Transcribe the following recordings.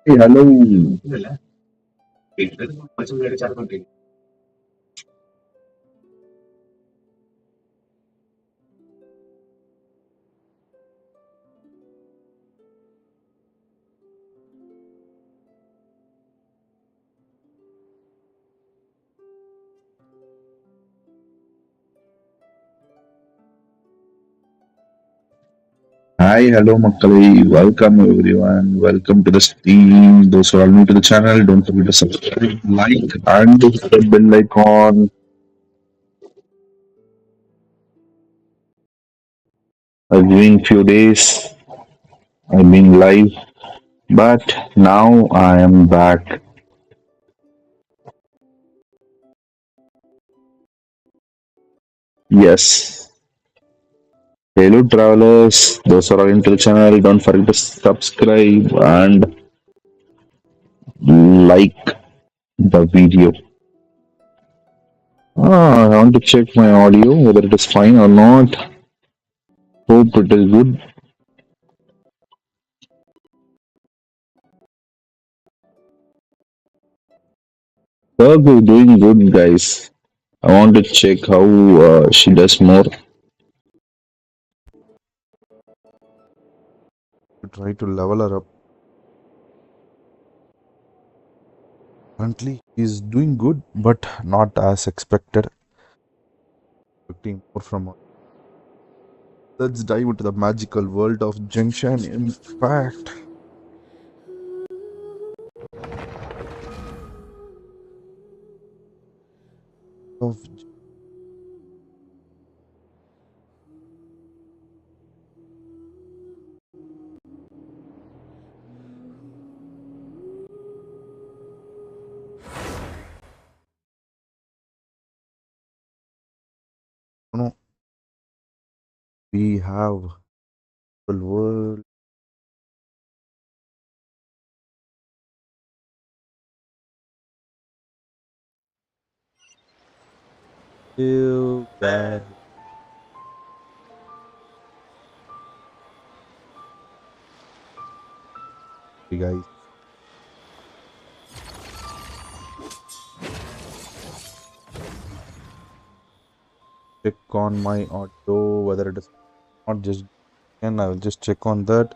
Hey, hello. Hi, hello, Makkali. Welcome, everyone. Welcome to the stream. Those who are new to the channel, don't forget to subscribe, like, and hit the bell icon. I've been few days. I've been live, but now I am back. Yes. Hello, travelers. Those who are into the channel, don't forget to subscribe and like the video. I want to check my audio whether it is fine or not. Hope it is good. Work is doing good, guys. I want to check how she does more. To try to level her up. Currently, he's doing good, but not as expected. Expecting more from her. Let's dive into the magical world of Genshin Impact. Of no, we have the world. Still bad, guys. Check on my audio whether it is not just. And I will just check on that.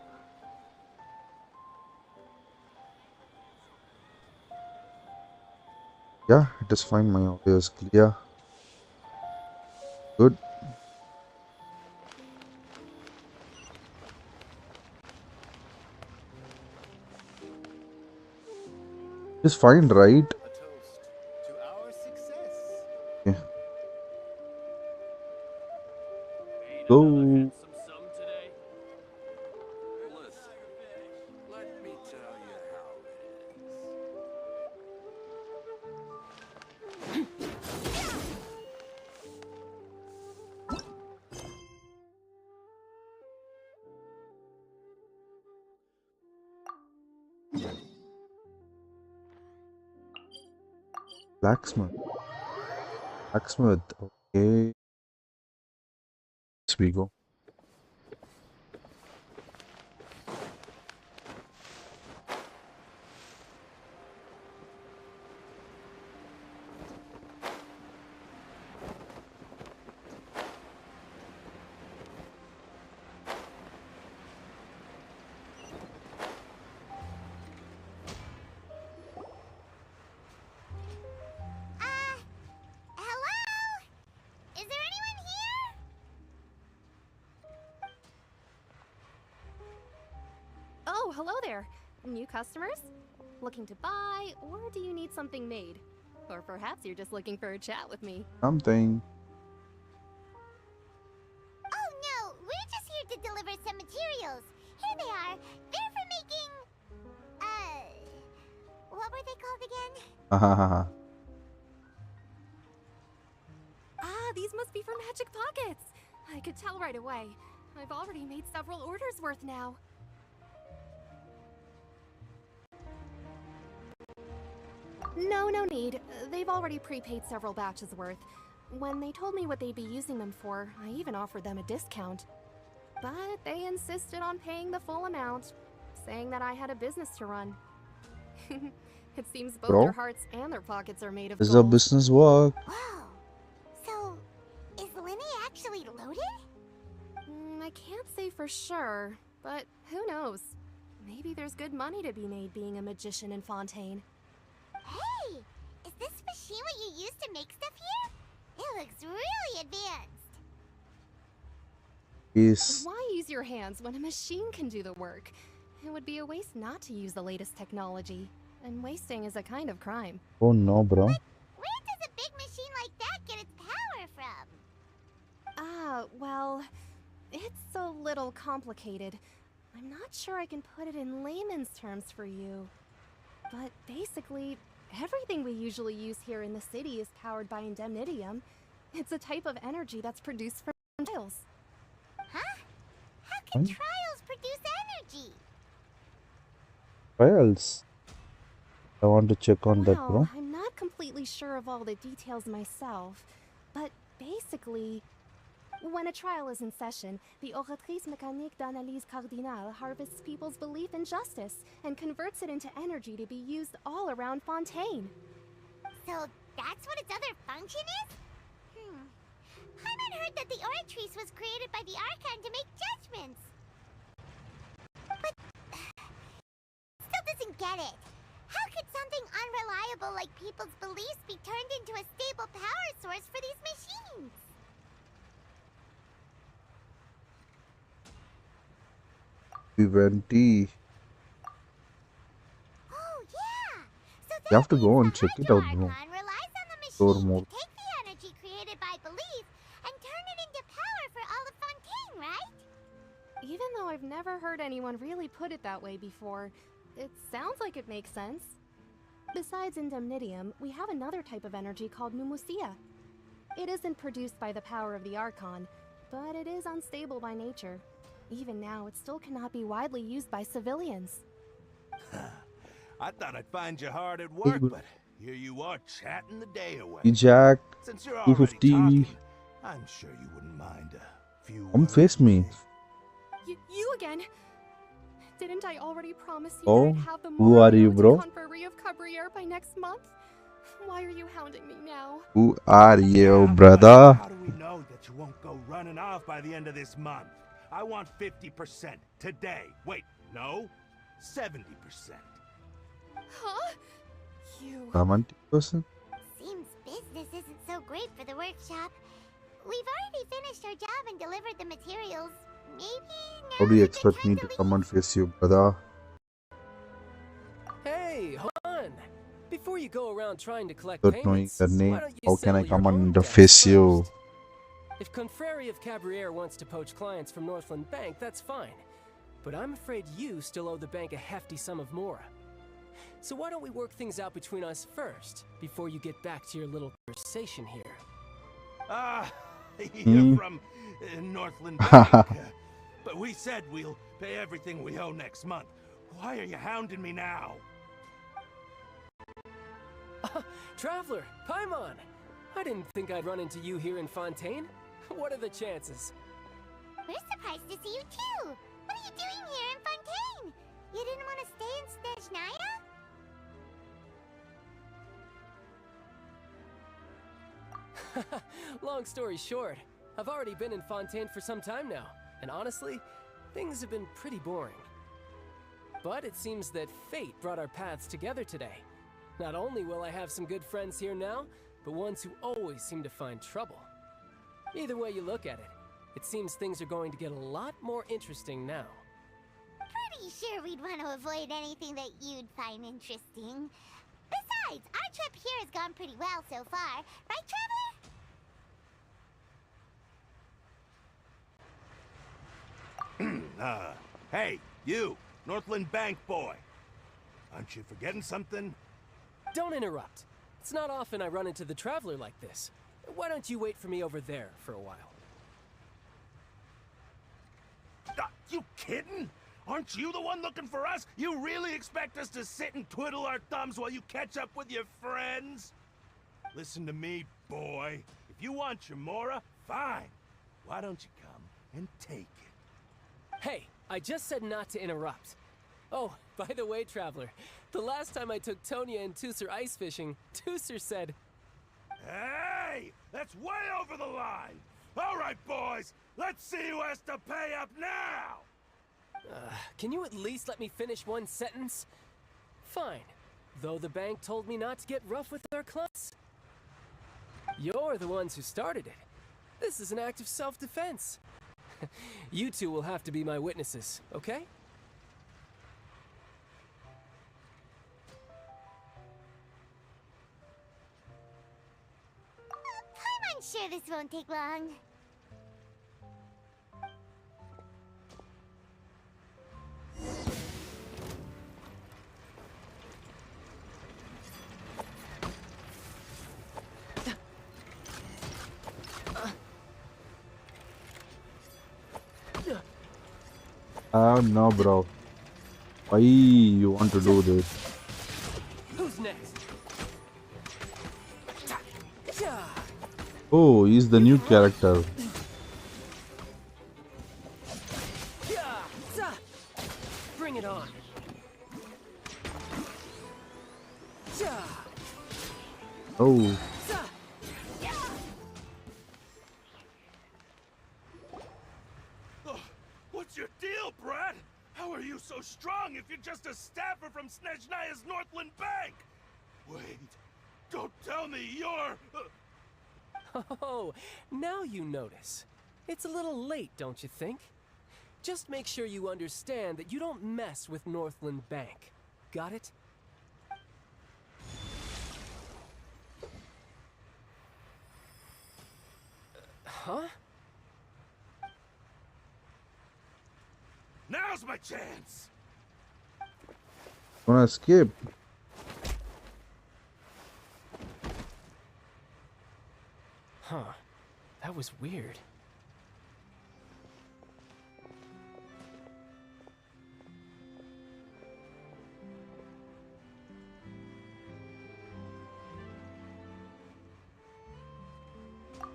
Yeah, it is fine. My audio is clear. Good. It's fine, right? Yeah. Go. Blacksmith. Blacksmith. Okay. Here we go. Hello? Is there anyone here? Oh, hello there. New customers? Looking to buy, or do you need something made? Or perhaps you're just looking for a chat with me. Something. Oh no, we're just here to deliver some materials. Here they are. They're for making... what were they called again? Hahaha. Ah, these must be for Magic Pockets. I could tell right away. I've already made several orders worth now. No need. They've already prepaid several batches worth. When they told me what they'd be using them for, I even offered them a discount. But they insisted on paying the full amount, saying that I had a business to run. It seems both Bro, their hearts and their pockets are made of this is a gold. business work. Whoa. So, is Linny actually loaded? I can't say for sure, but who knows? Maybe there's good money to be made being a magician in Fontaine. Hey, is this machine what you use to make stuff here? It looks really advanced. Is Why use your hands when a machine can do the work? It would be a waste not to use the latest technology. And wasting is a kind of crime. oh no, bro. Where does a big machine like that get its power from? Well, it's a little complicated. I'm not sure I can put it in layman's terms for you. But basically, everything we usually use here in the city is powered by indemnitium. It's a type of energy that's produced from trials. Huh? How can trials produce energy? Trials. I want to check on that, bro. Well, I'm not completely sure of all the details myself, but basically, when a trial is in session, the Oratrice Mécanique d'Analyse Cardinale harvests people's belief in justice and converts it into energy to be used all around Fontaine. So that's what its other function is? I've heard that the Oratrice was created by the Archon to make judgments. But still doesn't get it. How could something unreliable like people's beliefs be turned into a stable power source for these machines? Viventi. Oh yeah! So You have to go and the check it out, bro. Archon relies on the Store machine more. to take the energy created by belief and turn it into power for all of Fontaine, right? Even though I've never heard anyone really put it that way before, it sounds like it makes sense. Besides indemnitium, we have another type of energy called pneumosia. It isn't produced by the power of the Archon, but it is unstable by nature. Even now, it still cannot be widely used by civilians. I thought I'd find you hard at work, but here you are chatting the day away. Jack, Since you're already 250. talking, I'm sure you wouldn't mind a few Come words. face me. You again? Didn't I already promise you Oh, that I'd have the who are you, Moreno bro? to Confrérie of Cabriere by next month? Why are you hounding me now? Who are you, Yeah, but brother? how do we know that you won't go running off by the end of this month? I want 50% today. Wait, no, 70%. Huh? You... Romantic person? Seems business isn't so great for the workshop. We've already finished our job and delivered the materials. Maybe How do you now's a good expect time me to come and face you, brother? Hey, hold on. Before you go around trying to collect Without knowing payments, your name, why don't you how can I settle come your own and debts face you? first? If Confrérie of Cabriere wants to poach clients from Northland Bank, that's fine. But I'm afraid you still owe the bank a hefty sum of mora. So why don't we work things out between us first, before you get back to your little conversation here? Ah, you're from Northland Bank. But we said we'll pay everything we owe next month. Why are you hounding me now? Traveler, Paimon! I didn't think I'd run into you here in Fontaine. What are the chances? We're surprised to see you too. What are you doing here in Fontaine? You didn't want to stay in Snezhnaya? Long story short, I've already been in Fontaine for some time now, and honestly, things have been pretty boring. But it seems that fate brought our paths together today. Not only will I have some good friends here now, but ones who always seem to find trouble. Either way you look at it, it seems things are going to get a lot more interesting now. Pretty sure we'd want to avoid anything that you'd find interesting. Besides, our trip here has gone pretty well so far. Right, Traveler? Hey, you, Northland Bank boy. Aren't you forgetting something? Don't interrupt. It's not often I run into the Traveler like this. Why don't you wait for me over there for a while? You kidding? Aren't you the one looking for us? You really expect us to sit and twiddle our thumbs while you catch up with your friends? Listen to me, boy. If you want your mora, fine. Why don't you come and take it? Hey, I just said not to interrupt. Oh, by the way, Traveler, the last time I took Tonya and Tooser ice fishing, Tooser said, Hey! That's way over the line! All right, boys, let's see who has to pay up now! can you at least let me finish one sentence? Fine, though the bank told me not to get rough with our clients. You're the ones who started it. This is an act of self-defense. You two will have to be my witnesses, okay? I'm sure this won't take long. No, bro. Why you want to do this? Who's next? Oh, he's the new character. Bring it on. Oh, Ugh, what's your deal, Brad? How are you so strong if you're just a staffer from Snezhnaya's Northland Bank? Wait, don't tell me you're... Oh, now you notice. It's a little late, don't you think? Just make sure you understand that you don't mess with Northland Bank. Got it? Huh? Now's my chance! wanna escape? Huh. That was weird.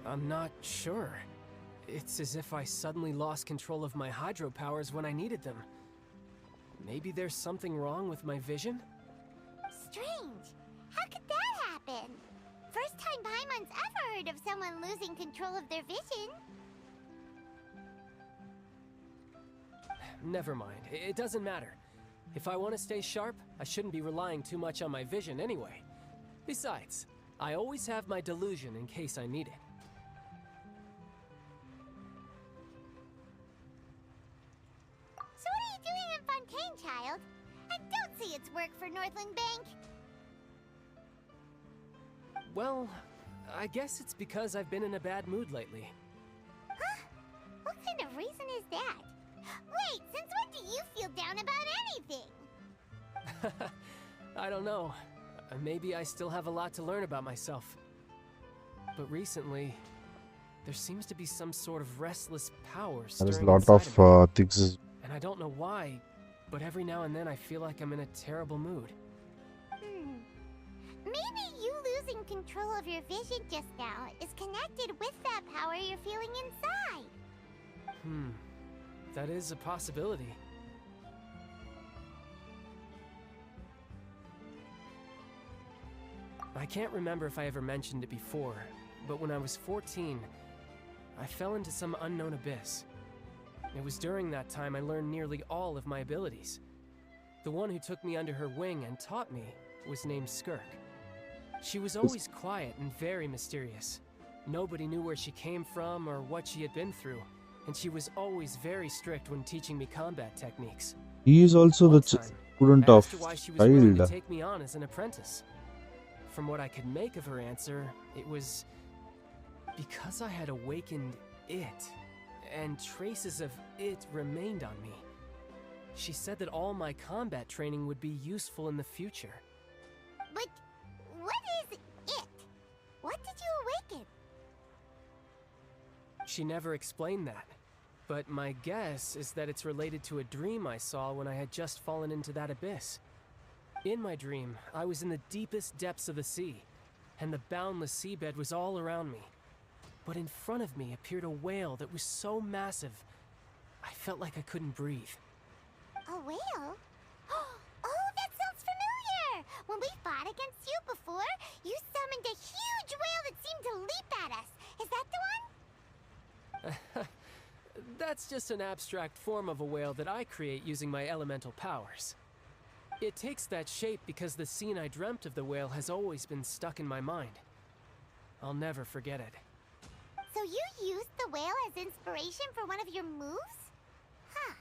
I'm not sure. It's as if I suddenly lost control of my hydro powers when I needed them. Maybe there's something wrong with my vision? Strange. How could that happen? First time Paimon's ever heard of someone losing control of their vision. Never mind. It doesn't matter. If I want to stay sharp, I shouldn't be relying too much on my vision anyway. Besides, I always have my delusion in case I need it. So what are you doing in Fontaine, child? I don't see its work for Northland Bank. Well, I guess it's because I've been in a bad mood lately. Huh? What kind of reason is that? Wait, since when do you feel down about anything? I don't know. Maybe I still have a lot to learn about myself. But recently, there seems to be some sort of restless power There is a stirring lot inside of me. things. And I don't know why, but every now and then I feel like I'm in a terrible mood. Maybe you losing control of your vision just now is connected with that power you're feeling inside. That is a possibility. I can't remember if I ever mentioned it before, but when I was 14, I fell into some unknown abyss. It was during that time I learned nearly all of my abilities. The one who took me under her wing and taught me was named Skirk. She was always quiet and very mysterious. Nobody knew where she came from or what she had been through, and she was always very strict when teaching me combat techniques. He is also One the time, student I of asked her why she was willing to child. take me on as an apprentice. From what I could make of her answer, it was because I had awakened it, and traces of it remained on me. She said that all my combat training would be useful in the future. But what is it? What did you awaken? She never explained that, but my guess is that it's related to a dream I saw when I had just fallen into that abyss. In my dream, I was in the deepest depths of the sea, and the boundless seabed was all around me. But in front of me appeared a whale that was so massive, I felt like I couldn't breathe. A whale? we fought against you before, you summoned a huge whale that seemed to leap at us. Is that the one? That's just an abstract form of a whale that I create using my elemental powers. It takes that shape because the scene I dreamt of the whale has always been stuck in my mind. I'll never forget it. So you used the whale as inspiration for one of your moves? Huh.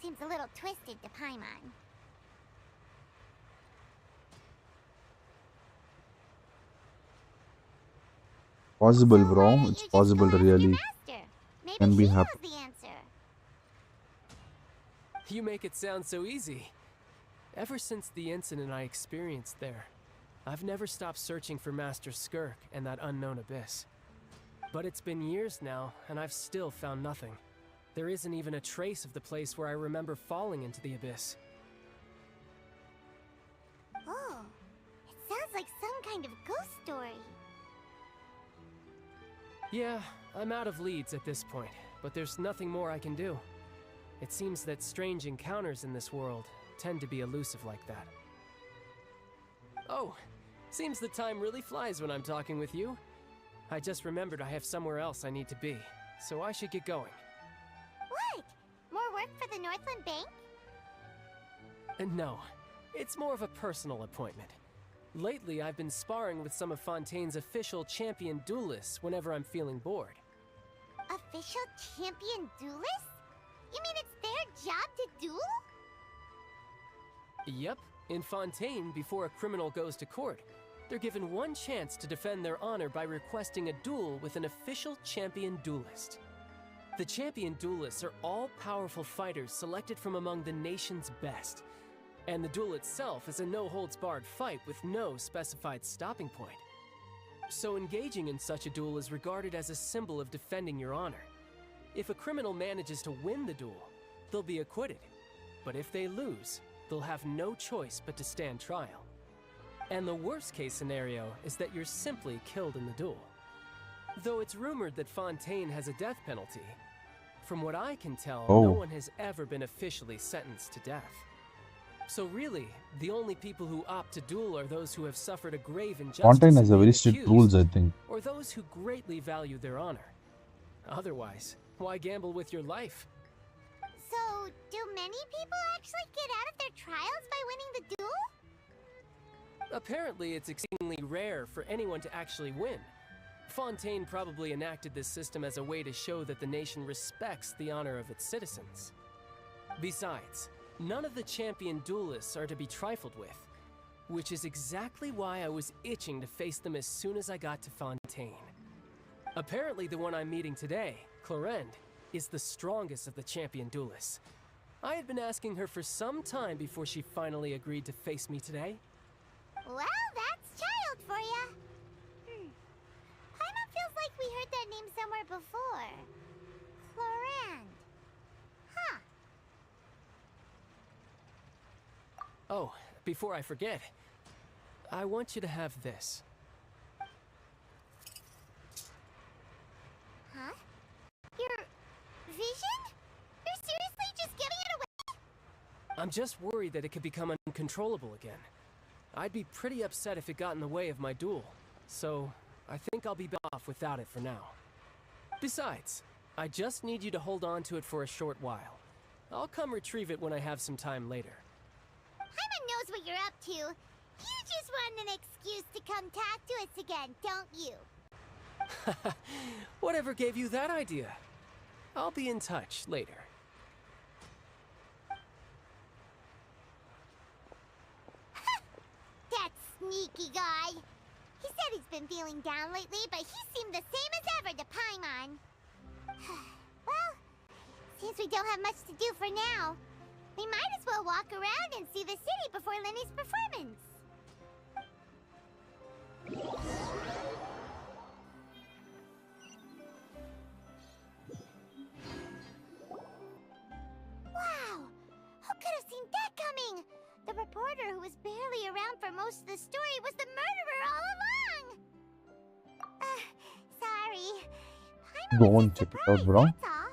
Seems a little twisted to Paimon. Possible, So why bro. don't It's you just possible, go ask really. your master? Maybe Can be he knows happen. the answer. You make it sound so easy. Ever since the incident I experienced there, I've never stopped searching for Master Skirk and that unknown abyss. But it's been years now, and I've still found nothing. There isn't even a trace of the place where I remember falling into the abyss. Oh, it sounds like some kind of ghost story. Yeah, I'm out of leads at this point, but there's nothing more I can do. It seems that strange encounters in this world tend to be elusive like that. Oh, seems the time really flies when I'm talking with you. I just remembered I have somewhere else I need to be, so I should get going. What? More work for the Northland Bank? No, it's more of a personal appointment. Lately, I've been sparring with some of Fontaine's official champion duelists whenever I'm feeling bored. Official champion duelists? You mean it's their job to duel? Yep, in Fontaine, before a criminal goes to court, they're given one chance to defend their honor by requesting a duel with an official champion duelist. The champion duelists are all-powerful fighters selected from among the nation's best. And the duel itself is a no-holds-barred fight with no specified stopping point. So engaging in such a duel is regarded as a symbol of defending your honor. If a criminal manages to win the duel, they'll be acquitted. But if they lose, they'll have no choice but to stand trial. And the worst-case scenario is that you're simply killed in the duel. Though it's rumored that Fontaine has a death penalty, from what I can tell, no one has ever been officially sentenced to death. So really, the only people who opt to duel are those who have suffered a grave injustice Fontaine has a in very being strict accused, rules, I think. or those who greatly value their honor. Otherwise, why gamble with your life? So, do many people actually get out of their trials by winning the duel? Apparently, it's exceedingly rare for anyone to actually win. Fontaine probably enacted this system as a way to show that the nation respects the honor of its citizens. Besides, none of the champion duelists are to be trifled with, which is exactly why I was itching to face them as soon as I got to Fontaine. Apparently, the one I'm meeting today, Clorinde, is the strongest of the champion duelists. I had been asking her for some time before she finally agreed to face me today. Well, that's child for ya. Paimon feels like we heard that name somewhere before. Clorinde. Huh. Oh, before I forget, I want you to have this. Huh? Your vision? You're seriously just giving it away? I'm just worried that it could become uncontrollable again. I'd be pretty upset if it got in the way of my duel, so I think I'll be better off without it for now. Besides, I just need you to hold on to it for a short while. I'll come retrieve it when I have some time later. Paimon knows what you're up to. You just want an excuse to come talk to us again, don't you? Whatever gave you that idea? I'll be in touch later. That sneaky guy. He said he's been feeling down lately, but he seemed the same as ever to Paimon. Well, since we don't have much to do for now, we might as well walk around and see the city before Lenny's performance. Wow! Who could have seen that coming? The reporter who was barely around for most of the story was the murderer all along! Sorry. Paimon Go was on, just check it out, surprised, bro. that's all.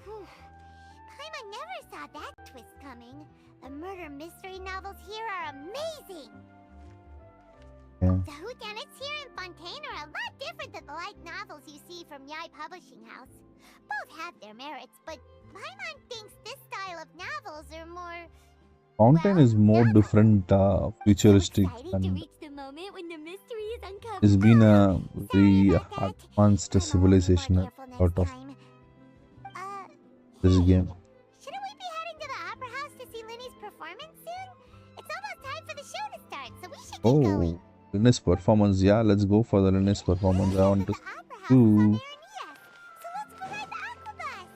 Whew. Paimon never saw that twist coming. The murder mystery novels here are amazing! different than the light novels you see from Yai Publishing House. Both have their merits, but Paimon thinks this style of novels are more... Fontaine is more different, futuristic, excited to and reach the moment when the mystery is uncovered. it's been a Sorry very about that. advanced I'm civilization more careful out next of time. this Hey, game. shouldn't we be heading to the Opera House to see Linny's performance soon? It's almost time for the show to start, so we should get going. Oh, Linus performance. Yeah, let's go for the Linus performance. I want to The Opera House is on do. Aranea, so let's go ride the Aquabus.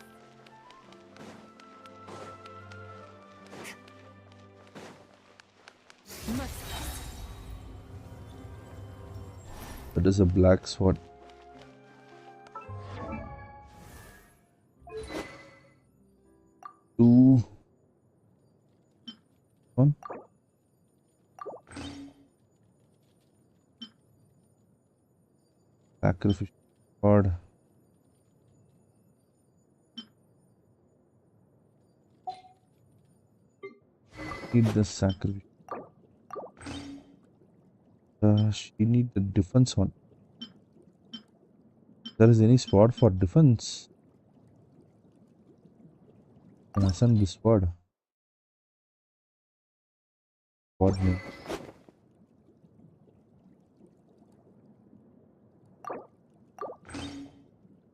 That is a black sword. Two. One. Sacrificial sword. Need the sacrifice. She need the defense one. There is any sword for defense? Can I send this sword? Sword name.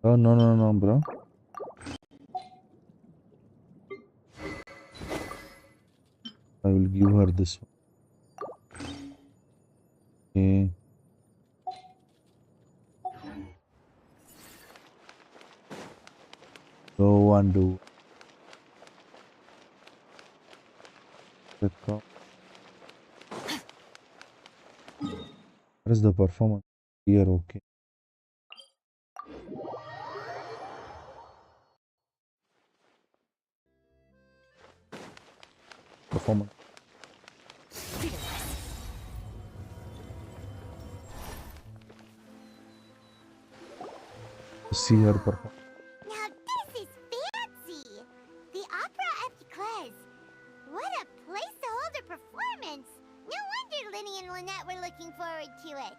Oh no, bro. I will give her this one. Okay. Go and do. What is the performance here? Okay. Performance. See her perform. Now this is fancy! The Opera Epiclese. What a place to hold a performance! No wonder Linny and Lynette were looking forward to it.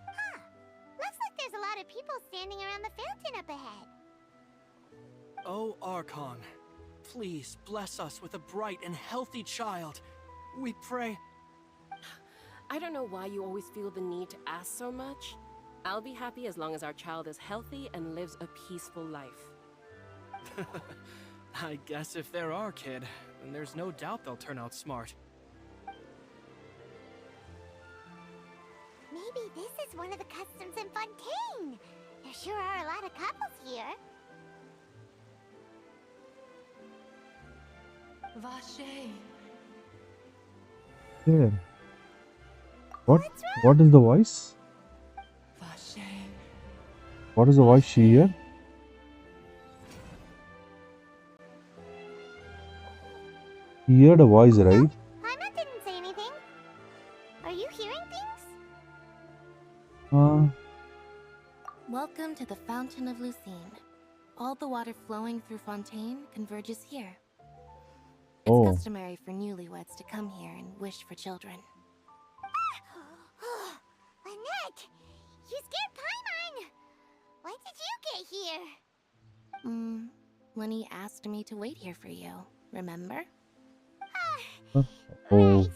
Huh. Looks like there's a lot of people standing around the fountain up ahead. Oh, Archon, please bless us with a bright and healthy child. We pray. I don't know why you always feel the need to ask so much. I'll be happy as long as our child is healthy and lives a peaceful life. I guess if they're our kid, then there's no doubt they'll turn out smart. Maybe this is one of the customs in Fontaine. There sure are a lot of couples here. Vache. Yeah. What is the voice? Vache. What is the voice she hear? He heard a voice, right? Paimon didn't say anything. Are you hearing things? Welcome to the Fountain of Lucine. All the water flowing through Fontaine converges here. It's Oh. customary for newlyweds to come here and wish for children. Lynette! You scared Paimon! Why did you get here? Lenny asked me to wait here for you, remember? Oh. Right.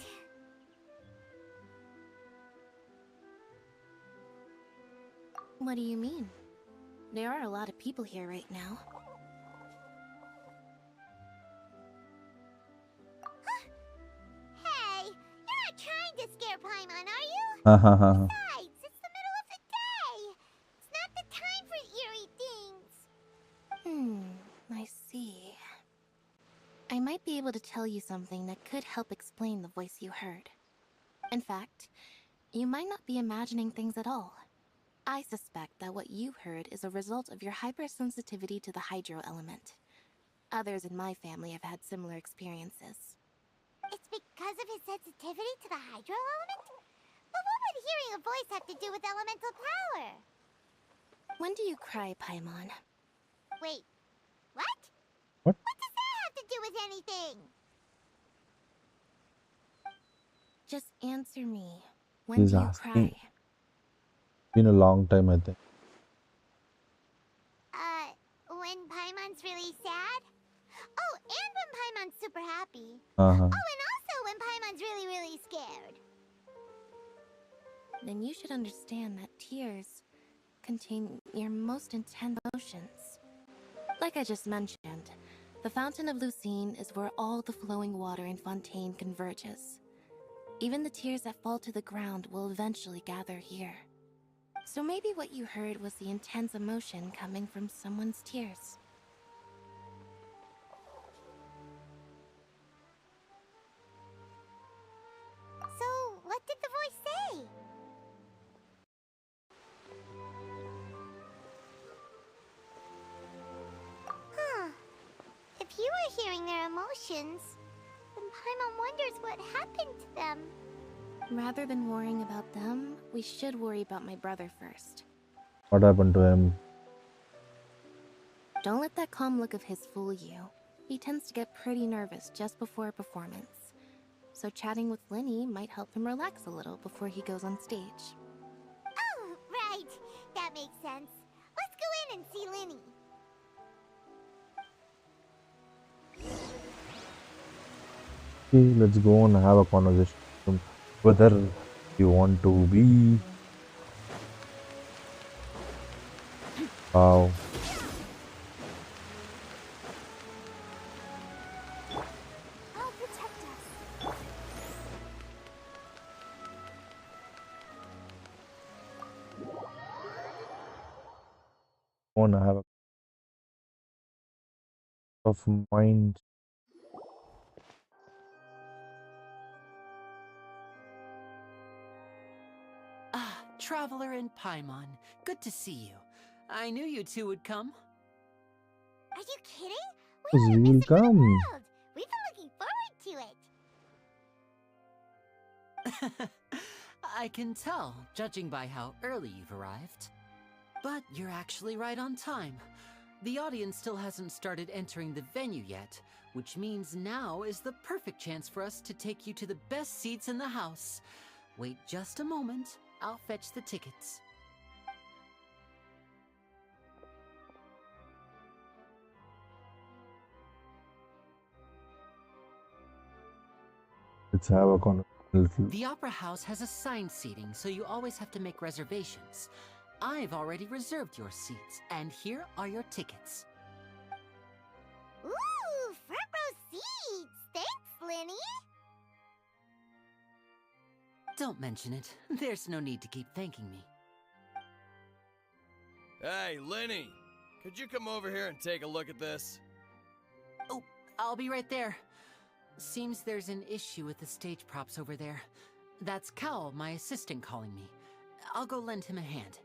What do you mean? There are a lot of people here right now. Hey, you're not trying to scare Paimon, are you? Hahaha. Besides, it's the middle of the day. It's not the time for eerie things. I see. I might be able to tell you something that could help explain the voice you heard. In fact, you might not be imagining things at all. I suspect that what you heard is a result of your hypersensitivity to the hydro element. Others in my family have had similar experiences. It's because of his sensitivity to the hydro element? But what would hearing a voice have to do with elemental power? When do you cry, Paimon? Wait, what? What? What does that have to do with anything? Just answer me. When He's do you asking. cry? Been a long time, I think. When Paimon's really sad? Oh, and when Paimon's super happy. Uh-huh. Oh, and also when Paimon's really, really scared. Then you should understand that tears contain your most intense emotions. Like I just mentioned, the Fountain of Lucine is where all the flowing water in Fontaine converges. Even the tears that fall to the ground will eventually gather here. So maybe what you heard was the intense emotion coming from someone's tears. So, what did the voice say? Huh. If you were hearing their emotions, then Paimon wonders what happened to them. Rather than worrying about them, we should worry about my brother first. What happened to him? Don't let that calm look of his fool you. He tends to get pretty nervous just before a performance. So chatting with Linny might help him relax a little before he goes on stage. Oh, right. That makes sense. Let's go in and see Linny. Okay, let's go and have a conversation whether you want to be. Wow. I'll protect us. Want to have a of mind. Ah, Traveler and Paimon. Good to see you. I knew you two would come. Are you kidding? Yes, We're we will missing for the come. world. We've been looking forward to it. I can tell, judging by how early you've arrived. But you're actually right on time. The audience still hasn't started entering the venue yet, which means now is the perfect chance for us to take you to the best seats in the house. Wait just a moment. I'll fetch the tickets. Let's have a conversation. The Opera House has assigned seating, so you always have to make reservations. I've already reserved your seats, and here are your tickets. Ooh, front row seats. Thanks, Linny. Don't mention it. There's no need to keep thanking me. Hey, Linny! Could you come over here and take a look at this? Oh, I'll be right there. Seems there's an issue with the stage props over there. That's Cal, my assistant, calling me. I'll go lend him a hand.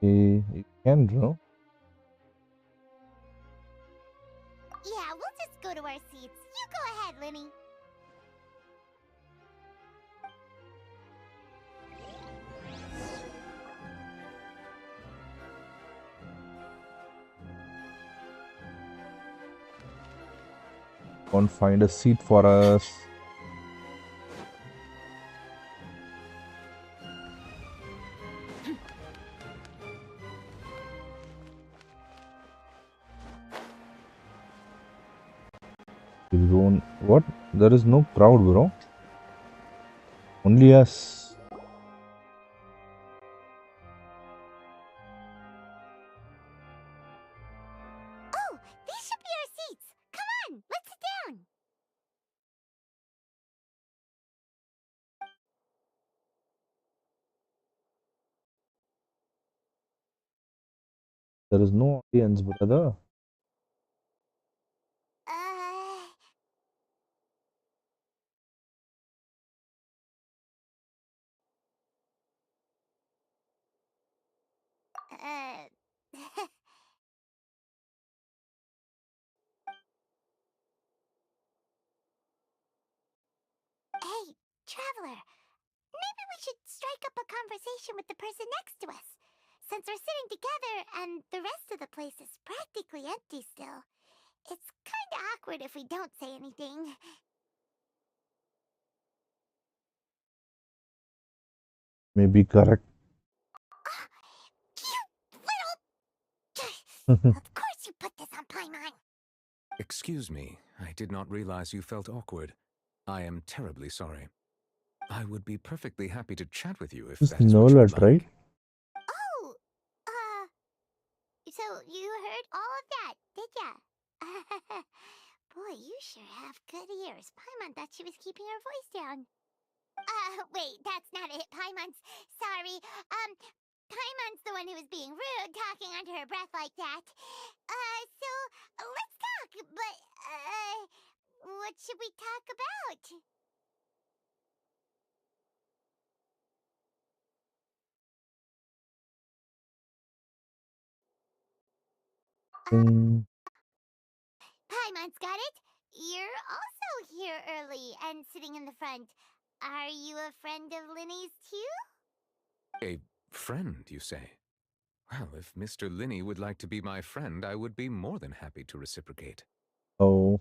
Okay, you can draw. Yeah, we'll just go to our seats. You go ahead, Linny. Go and find a seat for us. What? There is no crowd, bro. Only us. Oh, these should be our seats. Come on, let's sit down. There is no audience, brother. Hey, Traveler. Maybe we should strike up a conversation with the person next to us. Since we're sitting together and the rest of the place is practically empty still, it's kinda awkward if we don't say anything. may be correct. Of course you put this on Paimon. Excuse me, I did not realize you felt awkward. I am terribly sorry. I would be perfectly happy to chat with you if This that is what you would Nolet, right? like. Oh, so you heard all of that, did ya? Boy, you sure have good ears. Paimon thought she was keeping her voice down. Wait, that's not it. Paimon's sorry. Paimon's the one who was being rude, talking under her breath like that. So let's talk, but, what should we talk about? Paimon's got it. You're also here early and sitting in the front. Are you a friend of Linny's too? A friend, you say? Well, if Mr. Linney would like to be my friend, I would be more than happy to reciprocate. Oh,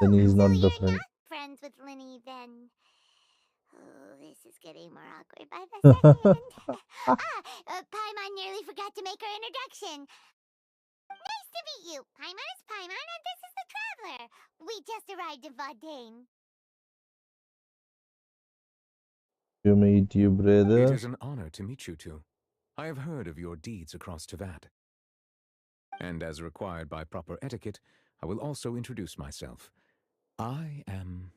then he's So not the you're friend. not friends with Linny then? Oh, this is getting more awkward by the second. Paimon nearly forgot to make her introduction. Nice to meet you. Paimon is Paimon, and this is the Traveler. We just arrived in Fontaine. You meet you, brother. It is an honor to meet you two. I have heard of your deeds across Teyvat. And as required by proper etiquette, I will also introduce myself. I am...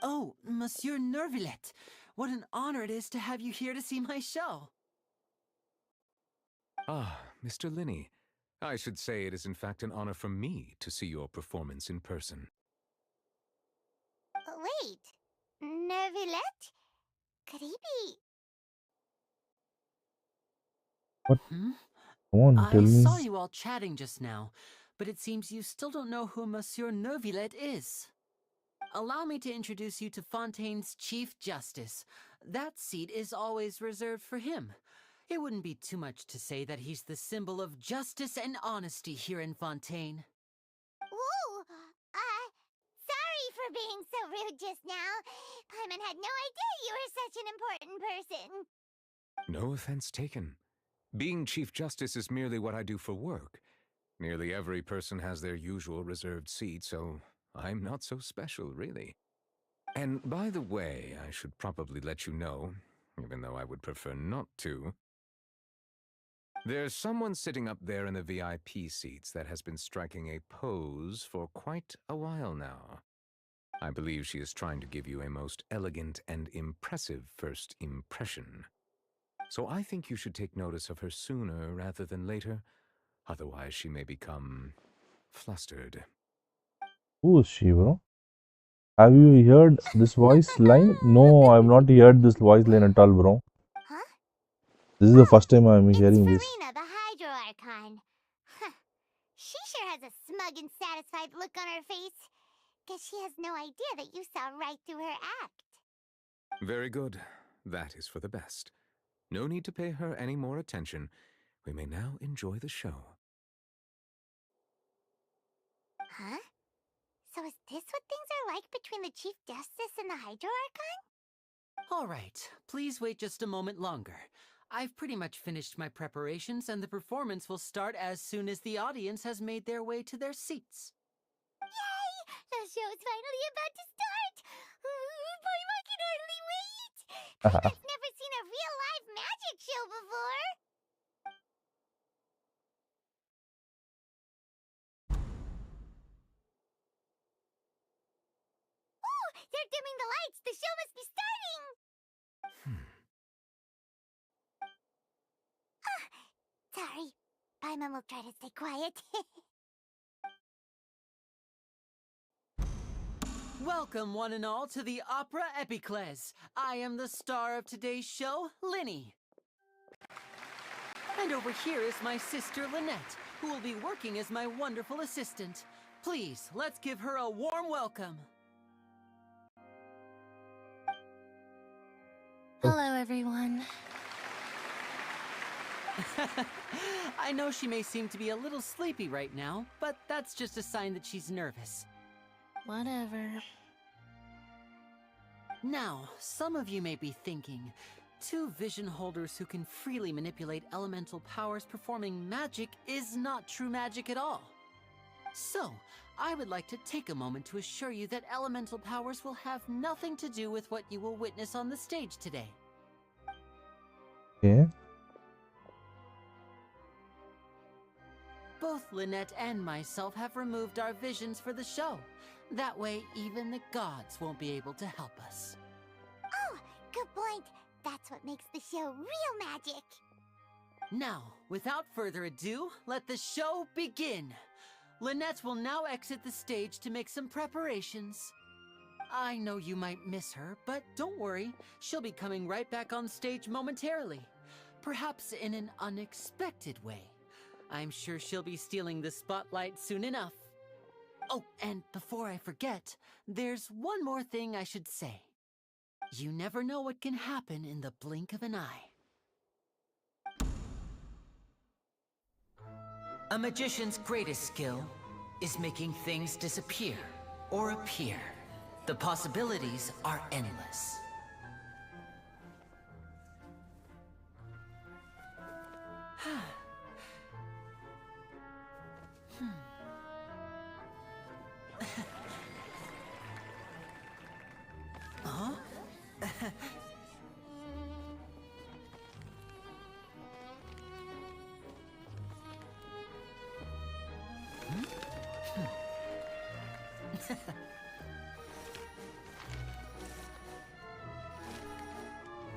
Oh, Monsieur Nervillet. What an honor it is to have you here to see my show. Ah, Mr. Linney. I should say it is in fact an honor for me to see your performance in person. Wait, Nervillet? Could he be? What? Hmm? Come on, tell I me. saw you all chatting just now, but it seems you still don't know who Monsieur Nervillet is. Allow me to introduce you to Fontaine's Chief Justice. That seat is always reserved for him. It wouldn't be too much to say that he's the symbol of justice and honesty here in Fontaine. Whoa! Sorry for being so rude just now. Paimon had no idea you were such an important person. No offense taken. Being Chief Justice is merely what I do for work. Nearly every person has their usual reserved seat, so I'm not so special, really. And by the way, I should probably let you know, even though I would prefer not to. There's someone sitting up there in the VIP seats that has been striking a pose for quite a while now. I believe she is trying to give you a most elegant and impressive first impression. So I think you should take notice of her sooner rather than later, otherwise she may become flustered. Who is she, bro? Have you heard this voice line? No, I've not heard this voice line at all, bro. Huh? This is the first time I'm It's hearing this. Farina, the Hydro Archon. Huh. She sure has a smug and satisfied look on her face. Guess she has no idea that you saw right through her act. Very good. That is for the best. No need to pay her any more attention. We may now enjoy the show. Huh? So is this what things are like between the Chief Justice and the Hydro Archon? All right, please wait just a moment longer. I've pretty much finished my preparations, and the performance will start as soon as the audience has made their way to their seats. Yay! The show's finally about to start! Paimon can hardly wait! Paimon's never seen a real live magic show before! Oh! They're dimming the lights! The show must be starting! Sorry. Paimon will try to stay quiet. Welcome, one and all, to the Opera Epiclese. I am the star of today's show, Linny. And over here is my sister, Lynette, who will be working as my wonderful assistant. Please, let's give her a warm welcome. Hello, everyone. I know she may seem to be a little sleepy right now, but that's just a sign that she's nervous. Whatever. Now, some of you may be thinking, Two vision holders who can freely manipulate elemental powers performing magic is not true magic at all. So, I would like to take a moment to assure you that elemental powers will have nothing to do with what you will witness on the stage today. Yeah. Both Lynette and myself have removed our visions for the show. That way, even the gods won't be able to help us. Oh, good point. That's what makes the show real magic. Now, without further ado, let the show begin. Lynette will now exit the stage to make some preparations. I know you might miss her, but don't worry. She'll be coming right back on stage momentarily. Perhaps in an unexpected way. I'm sure she'll be stealing the spotlight soon enough. Oh, and before I forget, there's one more thing I should say. You never know what can happen in the blink of an eye. A magician's greatest skill is making things disappear or appear. The possibilities are endless. Huh?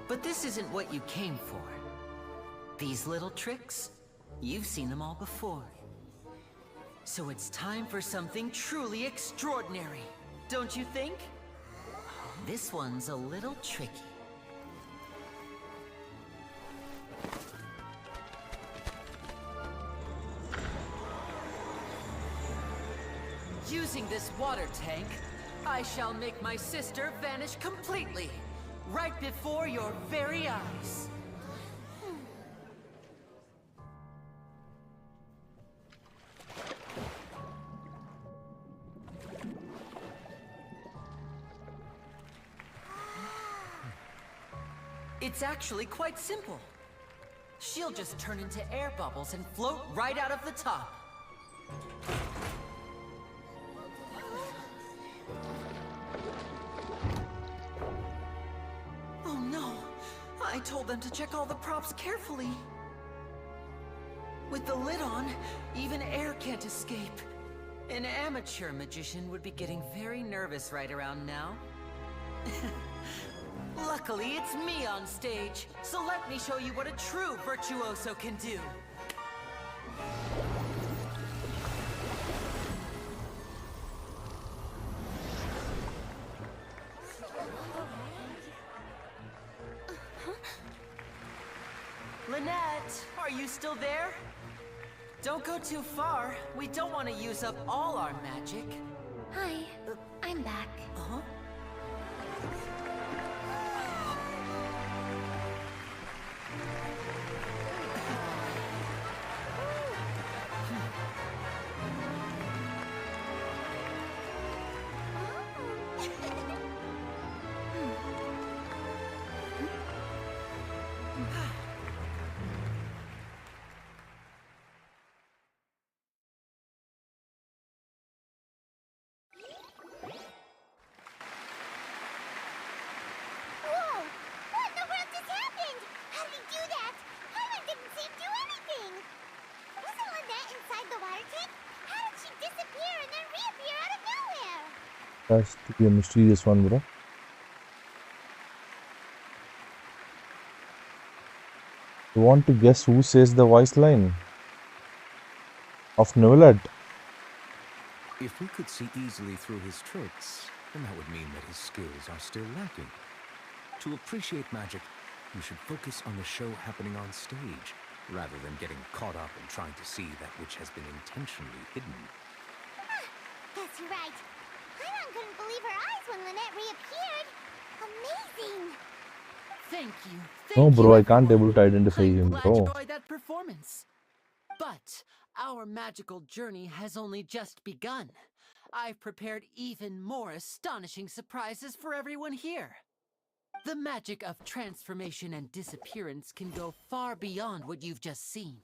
But this isn't what you came for. These little tricks, you've seen them all before. So it's time for something truly extraordinary, don't you think? This one's a little tricky. Using this water tank, I shall make my sister vanish completely, right before your very eyes. It's actually quite simple. She'll just turn into air bubbles and float right out of the top. Oh no! I told them to check all the props carefully. With the lid on, even air can't escape. An amateur magician would be getting very nervous right around now. Luckily, it's me on stage, so let me show you what a true virtuoso can do. Lynette, are you still there? Don't go too far. We don't want to use up all our magic. Hi, I'm back. Uh-huh. Has to be a mysterious one, bro. You want to guess who says the voice line? Of Novelette. If we could see easily through his tricks, then that would mean that his skills are still lacking. To appreciate magic, you should focus on the show happening on stage, rather than getting caught up in trying to see that which has been intentionally hidden. That's right. Paimon couldn't believe her eyes when Lynette reappeared. Amazing! Thank you. No, bro, I can't able to identify him, Glad bro. you enjoyed that performance. But our magical journey has only just begun. I've prepared even more astonishing surprises for everyone here. The magic of transformation and disappearance can go far beyond what you've just seen.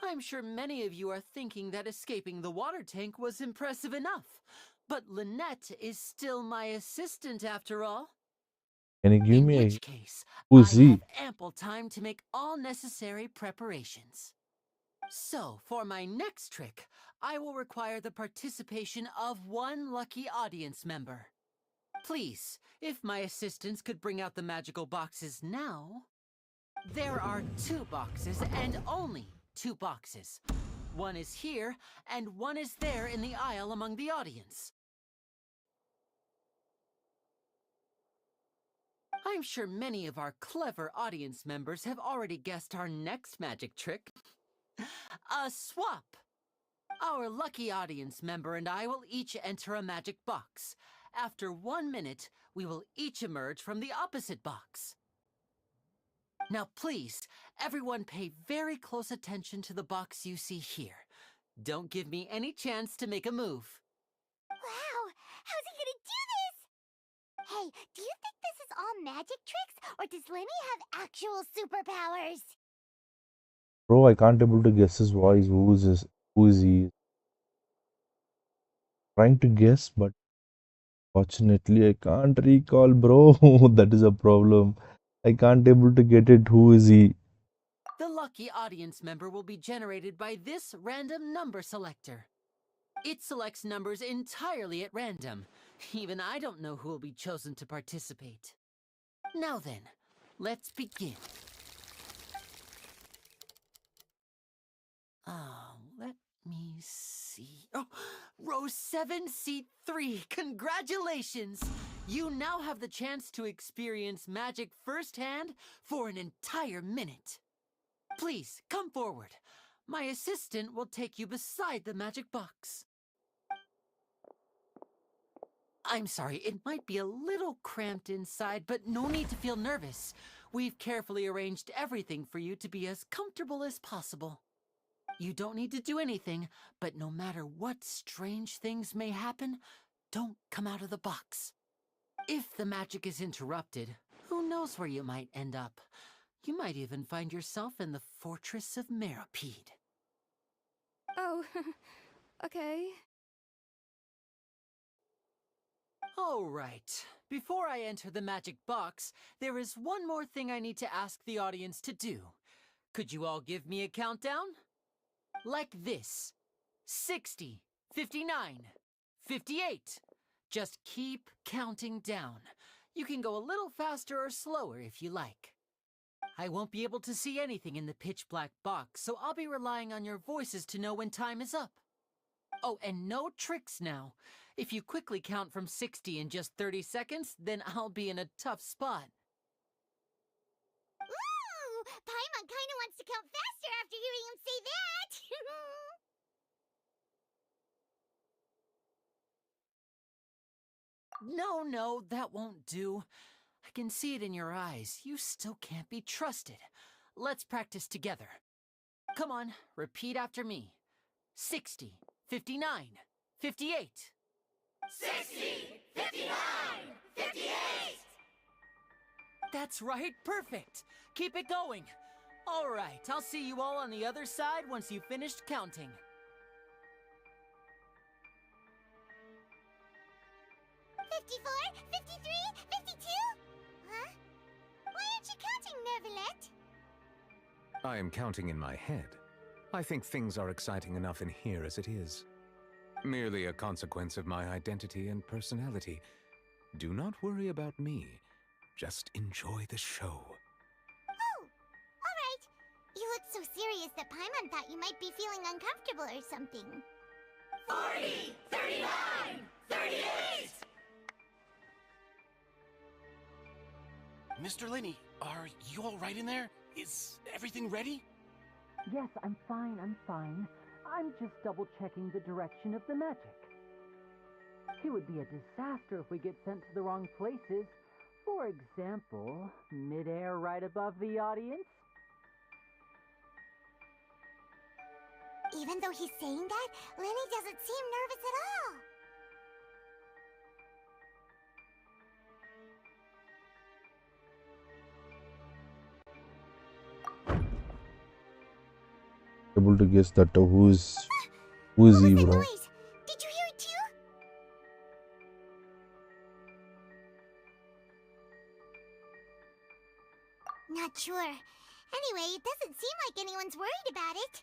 I'm sure many of you are thinking that escaping the water tank was impressive enough, but Lynette is still my assistant after all. Can you give In me a which case, who I is he? have ample time to make all necessary preparations. So, for my next trick, I will require the participation of one lucky audience member. Please, if my assistants could bring out the magical boxes now. There are 2 boxes and only 2 boxes. One is here and one is there in the aisle among the audience. I'm sure many of our clever audience members have already guessed our next magic trick. A swap! Our lucky audience member and I will each enter a magic box. After 1 minute, we will each emerge from the opposite box. Now please, everyone pay very close attention to the box you see here. Don't give me any chance to make a move. Wow, how's he gonna do this? Hey, do you think this is all magic tricks, or does Lenny have actual superpowers? Bro, I can't able to guess his voice. Who is this? Who is he? Trying to guess, but fortunately I can't recall, bro. That is a problem. I can't able to get it. Who is he? The lucky audience member will be generated by this random number selector. It selects numbers entirely at random. Even I don't know who will be chosen to participate. Now then, let's begin. Let me see. Oh, row 7, seat 3. Congratulations! You now have the chance to experience magic firsthand for an entire minute. Please, come forward. My assistant will take you beside the magic box. I'm sorry, it might be a little cramped inside, but no need to feel nervous. We've carefully arranged everything for you to be as comfortable as possible. You don't need to do anything, but no matter what strange things may happen, don't come out of the box. If the magic is interrupted, who knows where you might end up? You might even find yourself in the Fortress of Meropide. Oh, okay. All right. Before I enter the magic box, there is one more thing I need to ask the audience to do. Could you all give me a countdown? Like this. 60, 59, 58. Just keep counting down. You can go a little faster or slower if you like. I won't be able to see anything in the pitch black box, so I'll be relying on your voices to know when time is up. Oh, and no tricks now. If you quickly count from 60 in just 30 seconds, then I'll be in a tough spot. Ooh! Paimon kinda wants to count faster after hearing him say that! No, that won't do. I can see it in your eyes. You still can't be trusted. Let's practice together. Come on, repeat after me. 60, 59, 58. 60, 59, 58! That's right, perfect. Keep it going. All right, I'll see you all on the other side once you've finished counting. $54, $53, $52? Huh? Why aren't you counting, Nervalet? I am counting in my head. I think things are exciting enough in here as it is. Merely a consequence of my identity and personality. Do not worry about me. Just enjoy the show. Oh, alright. You look so serious that Paimon thought you might be feeling uncomfortable or something. 40, 39, 38! Mr. Lenny, are you all right in there? Is everything ready? Yes, I'm fine. I'm just double-checking the direction of the magic. It would be a disaster if we get sent to the wrong places. For example, mid-air right above the audience. Even though he's saying that, Lenny doesn't seem nervous at all. able to guess that who's What he, was that bro? noise? Did you hear it too? Not sure. Anyway, it doesn't seem like anyone's worried about it.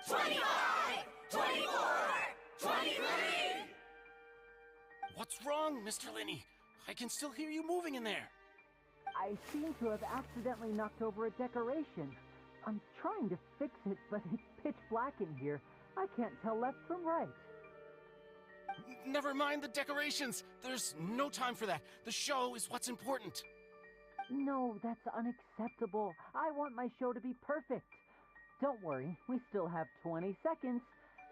25! 24! 23! What's wrong, Mr. Linney? I can still hear you moving in there. I seem to have accidentally knocked over a decoration. I'm trying to fix it, but it's pitch black in here. I can't tell left from right. Never mind the decorations. There's no time for that. The show is what's important. No, that's unacceptable. I want my show to be perfect. Don't worry, we still have 20 seconds.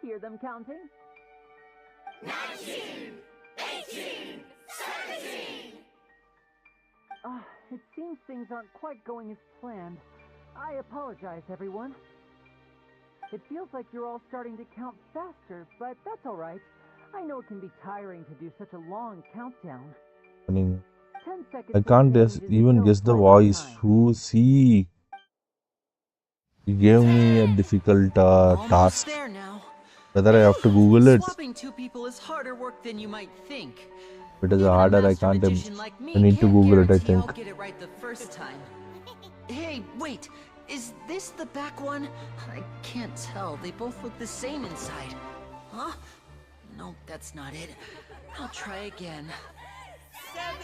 Hear them counting? 19! 18! 17! It seems things aren't quite going as planned. I apologize, everyone. It feels like you're all starting to count faster, but that's alright. I know it can be tiring to do such a long countdown. 10 seconds I can't even guess the voice. Who's he? He gave me a difficult task. There now. Whether I have to Google it. Swapping two people is harder work than you might think. If it is harder, I can't. Like I need to Google it, I think. I'll get it right the first time. Hey, wait. Is this the back one? I can't tell. They both look the same inside. Huh? No, that's not it. I'll try again. 7!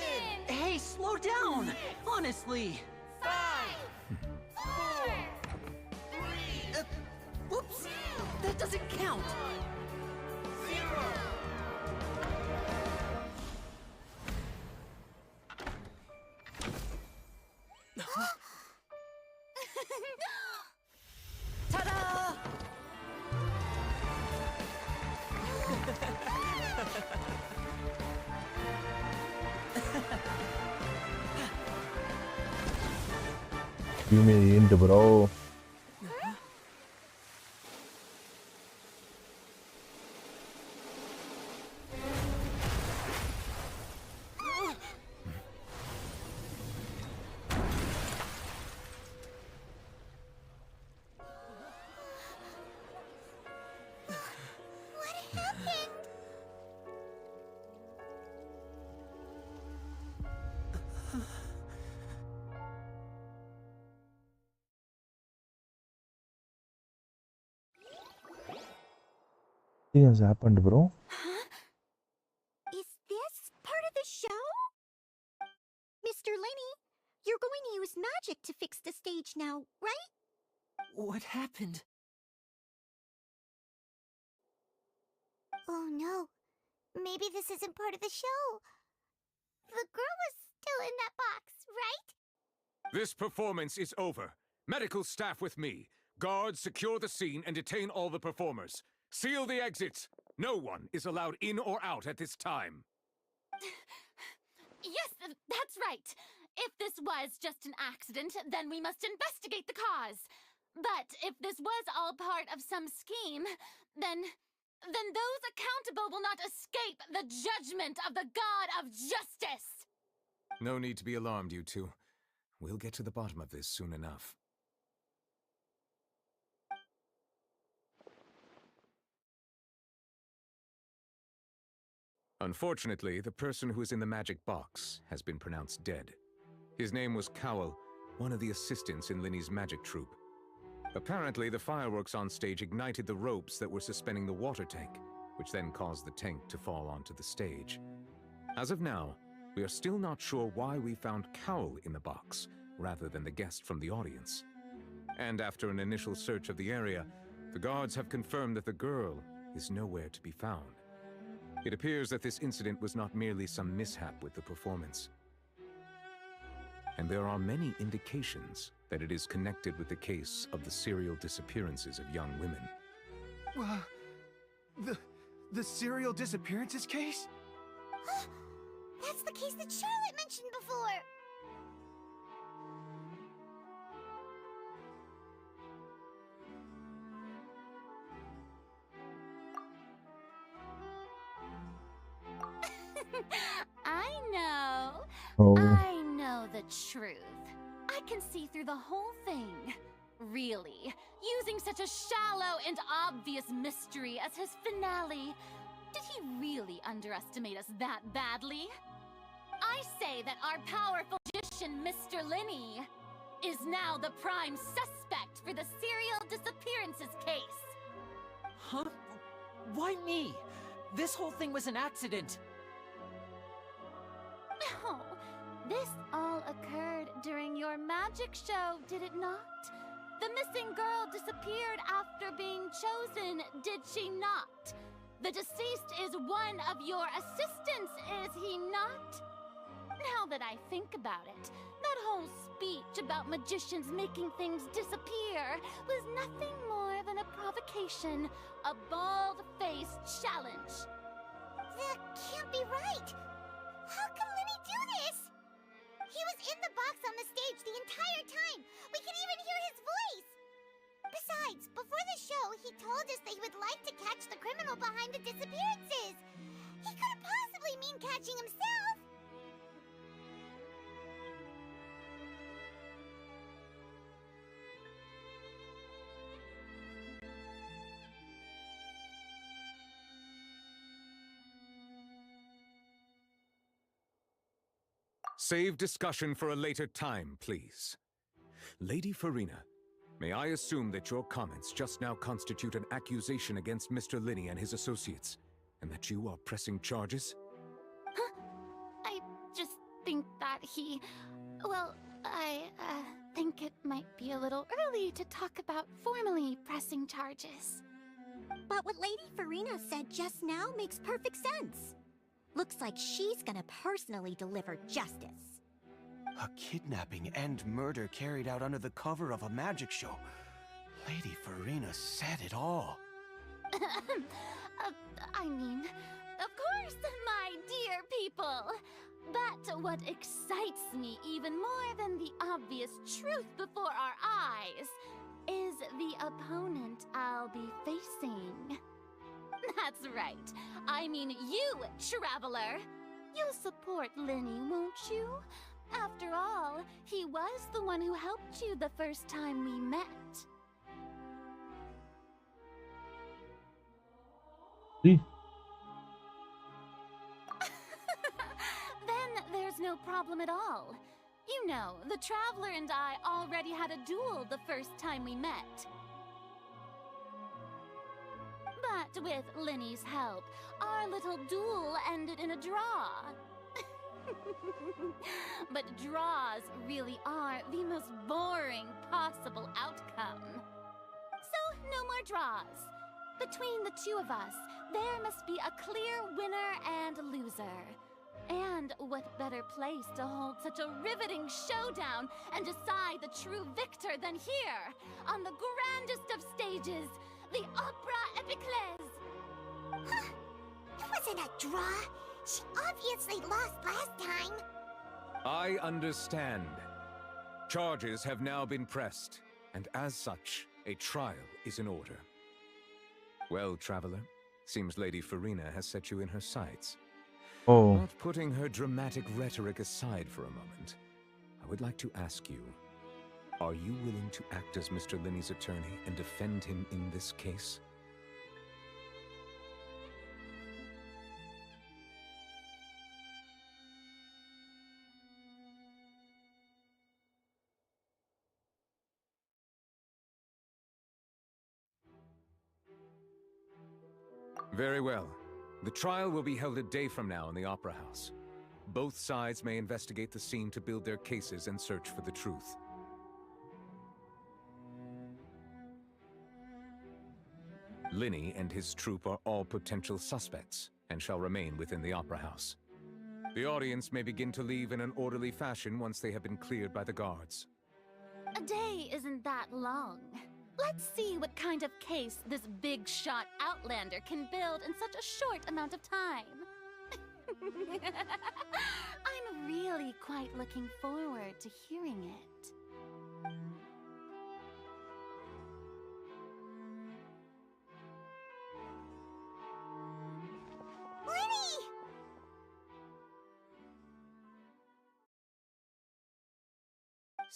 Hey, slow down! Honestly. 5! 4! 3! Whoops! That doesn't count! 0! Ta-da! Give me a hint, bro. Nothing has happened, bro. Is this part of the show? Mr. Linney, you're going to use magic to fix the stage now, right? What happened? Oh no. Maybe this isn't part of the show. The girl was still in that box, right? This performance is over. Medical staff with me. Guards, secure the scene and detain all the performers. Seal the exits. No one is allowed in or out at this time. Yes, that's right. If this was just an accident, then we must investigate the cause. But if this was all part of some scheme, then those accountable will not escape the judgment of the God of Justice. No need to be alarmed, you two. We'll get to the bottom of this soon enough. Unfortunately, the person who is in the magic box has been pronounced dead. His name was Cowell, one of the assistants in Linney's magic troupe. Apparently, the fireworks on stage ignited the ropes that were suspending the water tank, which then caused the tank to fall onto the stage. As of now, we are still not sure why we found Cowell in the box, rather than the guest from the audience. And after an initial search of the area, the guards have confirmed that the girl is nowhere to be found. It appears that this incident was not merely some mishap with the performance. And there are many indications that it is connected with the case of the serial disappearances of young women. The serial disappearances case? That's the case that Charlotte mentioned before. I know. Oh. I know the truth. I can see through the whole thing. Really? Using such a shallow and obvious mystery as his finale? Did he really underestimate us that badly? I say that our powerful magician, Mr. Linny, is now the prime suspect for the serial disappearances case. Huh? Why me? This whole thing was an accident. No, this all occurred during your magic show, did it not? The missing girl disappeared after being chosen, did she not? The deceased is one of your assistants, is he not? Now that I think about it, that whole speech about magicians making things disappear was nothing more than a provocation, a bald-faced challenge. That can't be right! How can Linny do this? He was in the box on the stage the entire time! We can even hear his voice! Besides, before the show, he told us that he would like to catch the criminal behind the disappearances! He couldn't possibly mean catching himself! Save discussion for a later time, please. Lady Farina, may I assume that your comments just now constitute an accusation against Mr. Linny and his associates, and that you are pressing charges? I just think that he... Well, I think it might be a little early to talk about formally pressing charges. But what Lady Farina said just now makes perfect sense. Looks like she's gonna personally deliver justice. A kidnapping and murder carried out under the cover of a magic show. Lady Farina said it all. I mean, of course, my dear people. But what excites me even more than the obvious truth before our eyes is the opponent I'll be facing. That's right. I mean you, Traveler. You'll support Linny, won't you? After all, he was the one who helped you the first time we met. See? Then there's no problem at all. You know, the Traveler and I already had a duel the first time we met. But with Linny's help, our little duel ended in a draw. But draws really are the most boring possible outcome. So, no more draws. Between the two of us, there must be a clear winner and loser. And what better place to hold such a riveting showdown and decide the true victor than here, on the grandest of stages, the Opera Epiclese! Huh? It wasn't a draw. She obviously lost last time. I understand. Charges have now been pressed, and as such, a trial is in order. Well, Traveler, seems Lady Farina has set you in her sights. Oh. Not putting her dramatic rhetoric aside for a moment, I would like to ask you, are you willing to act as Mr. Linny's attorney and defend him in this case? Very well. The trial will be held a day from now in the Opera House. Both sides may investigate the scene to build their cases and search for the truth. Linny and his troupe are all potential suspects and shall remain within the Opera House. The audience may begin to leave in an orderly fashion once they have been cleared by the guards. A day isn't that long. Let's see what kind of case this big-shot outlander can build in such a short amount of time. I'm really quite looking forward to hearing it. Linny!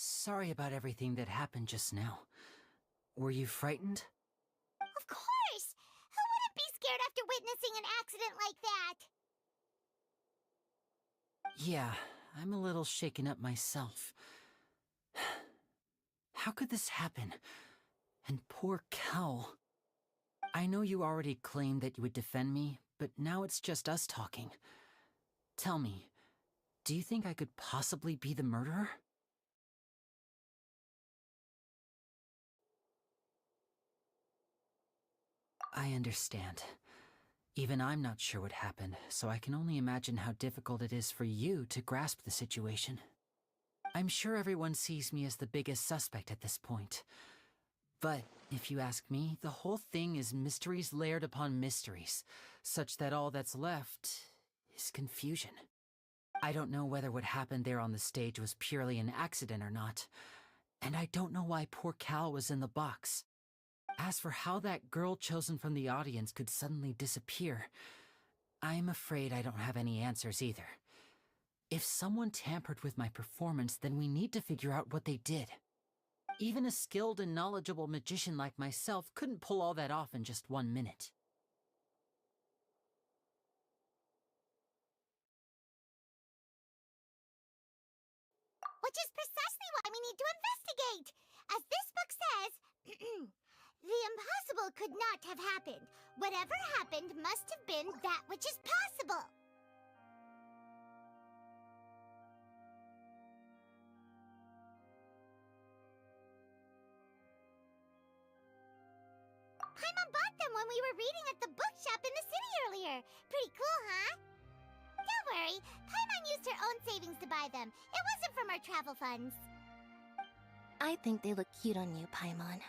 Sorry about everything that happened just now. Were you frightened? Of course! Who wouldn't be scared after witnessing an accident like that? Yeah, I'm a little shaken up myself. How could this happen? And poor Cal. I know you already claimed that you would defend me, but now it's just us talking. Tell me, do you think I could possibly be the murderer? I understand. Even I'm not sure what happened, so I can only imagine how difficult it is for you to grasp the situation. I'm sure everyone sees me as the biggest suspect at this point. But, if you ask me, the whole thing is mysteries layered upon mysteries, such that all that's left is confusion. I don't know whether what happened there on the stage was purely an accident or not, and I don't know why poor Cal was in the box. As for how that girl chosen from the audience could suddenly disappear, I'm afraid I don't have any answers either. If someone tampered with my performance, then we need to figure out what they did. Even a skilled and knowledgeable magician like myself couldn't pull all that off in just 1 minute. Which is precisely why we need to investigate! As this book says, the impossible could not have happened. Whatever happened must have been that which is possible. Paimon bought them when we were reading at the bookshop in the city earlier. Pretty cool, huh? Don't worry, Paimon used her own savings to buy them. It wasn't from our travel funds. I think they look cute on you, Paimon.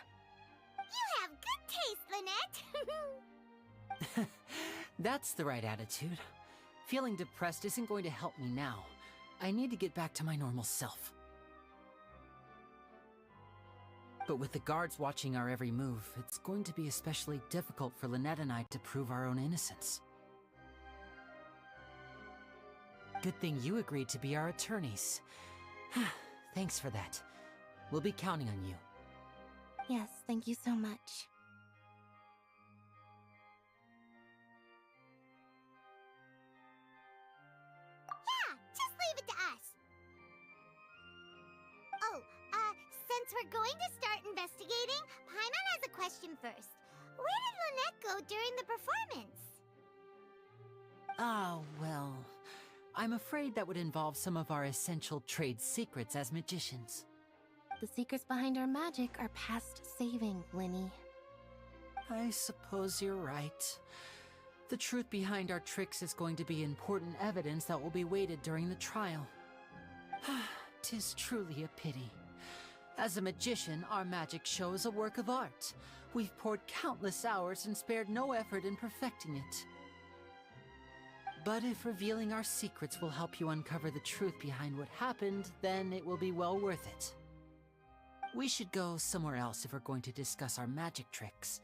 You have good taste, Lynette! That's the right attitude. Feeling depressed isn't going to help me now. I need to get back to my normal self. But with the guards watching our every move, it's going to be especially difficult for Lynette and I to prove our own innocence. Good thing you agreed to be our attorneys. Thanks for that. We'll be counting on you. Yes, thank you so much. Yeah, just leave it to us. Oh, since we're going to start investigating, Paimon has a question first. Where did Lynette go during the performance? Oh, well, I'm afraid that would involve some of our essential trade secrets as magicians. The secrets behind our magic are past saving, Linny. I suppose you're right. The truth behind our tricks is going to be important evidence that will be weighted during the trial. 'Tis truly a pity. As a magician, our magic show is a work of art. We've poured countless hours and spared no effort in perfecting it. But if revealing our secrets will help you uncover the truth behind what happened, then it will be well worth it. We should go somewhere else if we're going to discuss our magic tricks.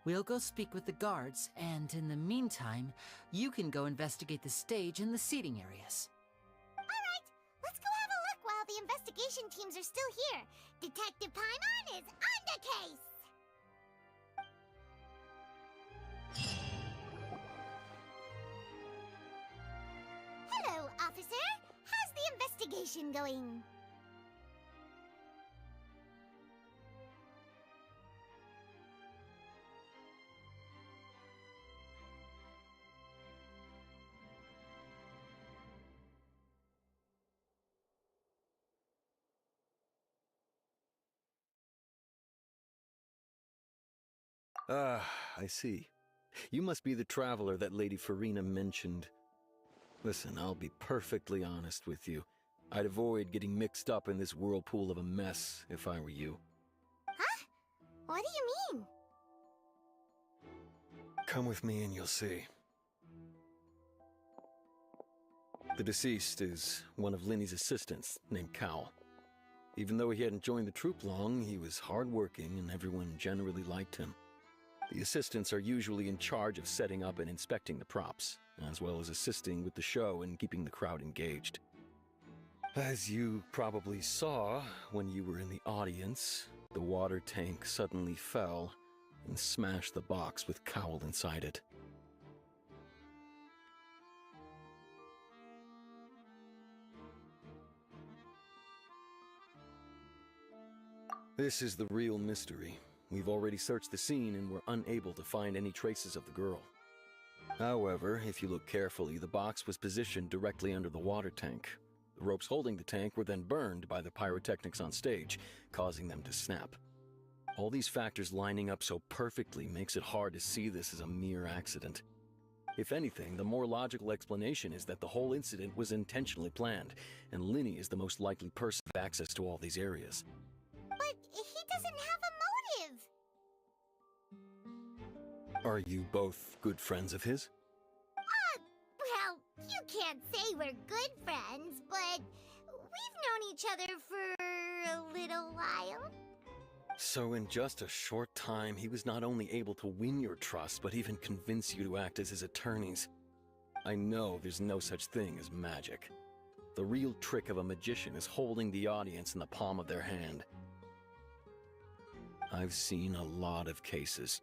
We'll go speak with the guards, and in the meantime, you can go investigate the stage and the seating areas. Alright, let's go have a look while the investigation teams are still here. Detective Paimon is on the case! Hello, officer. How's the investigation going? Ah, I see. You must be the traveler that Lady Farina mentioned. Listen, I'll be perfectly honest with you. I'd avoid getting mixed up in this whirlpool of a mess if I were you. Huh? What do you mean? Come with me and you'll see. The deceased is one of Linny's assistants, named Cal. Even though he hadn't joined the troupe long, he was hardworking and everyone generally liked him. The assistants are usually in charge of setting up and inspecting the props, as well as assisting with the show and keeping the crowd engaged. As you probably saw when you were in the audience, the water tank suddenly fell and smashed the box with Cowl inside it. This is the real mystery. We've already searched the scene and were unable to find any traces of the girl. However, if you look carefully, the box was positioned directly under the water tank. The ropes holding the tank were then burned by the pyrotechnics on stage, causing them to snap. All these factors lining up so perfectly makes it hard to see this as a mere accident. If anything, the more logical explanation is that the whole incident was intentionally planned, and Linny is the most likely person with access to all these areas. But he doesn't have a motive. Are you both good friends of his? Well, you can't say we're good friends, but we've known each other for a little while. So in just a short time, he was not only able to win your trust, but even convince you to act as his attorneys. I know there's no such thing as magic. The real trick of a magician is holding the audience in the palm of their hand. I've seen a lot of cases,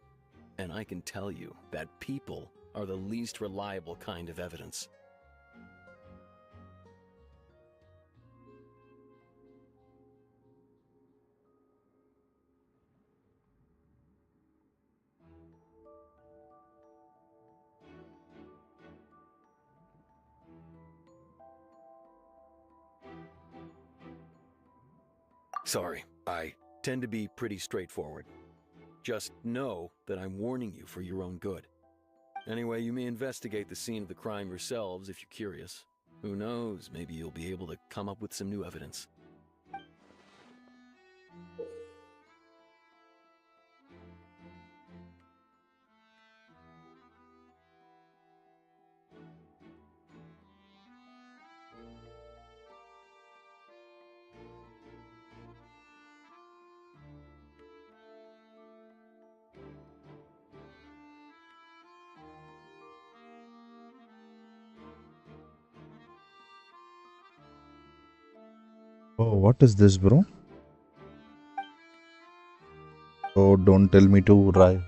and I can tell you that people are the least reliable kind of evidence. Sorry, I tend to be pretty straightforward. Just know that I'm warning you for your own good. Anyway, you may investigate the scene of the crime yourselves if you're curious. Who knows, maybe you'll be able to come up with some new evidence. Oh, what is this, bro? Oh, don't tell me to write.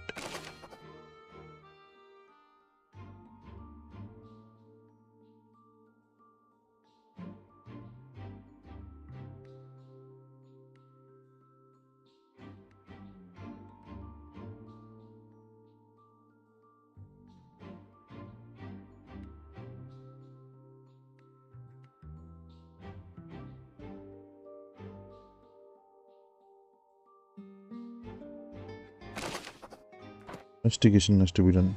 Investigation has to be done.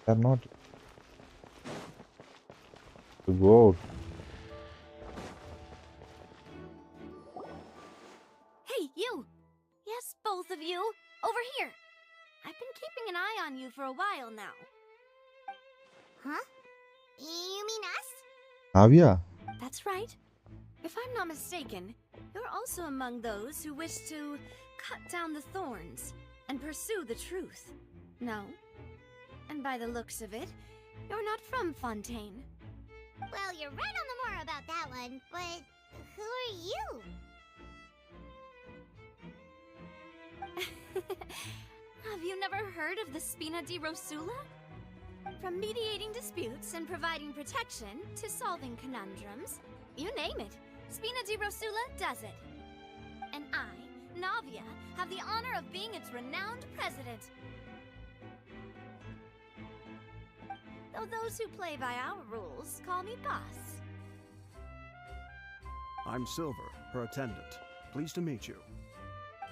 They're not to go out. Hey, you! Yes, both of you! Over here! I've been keeping an eye on you for a while now. Huh? You mean us? Navia? That's right. If I'm not mistaken, you're also among those who wish to cut down the thorns and pursue the truth. No? And by the looks of it, you're not from Fontaine. Well, you're right on the more about that one, but who are you? Have you never heard of the Spina di Rosula? From mediating disputes and providing protection to solving conundrums, you name it, Spina di Rosula does it. And I, Navia, have the honor of being its renowned president. Though those who play by our rules call me boss. I'm Silver, her attendant. Pleased to meet you.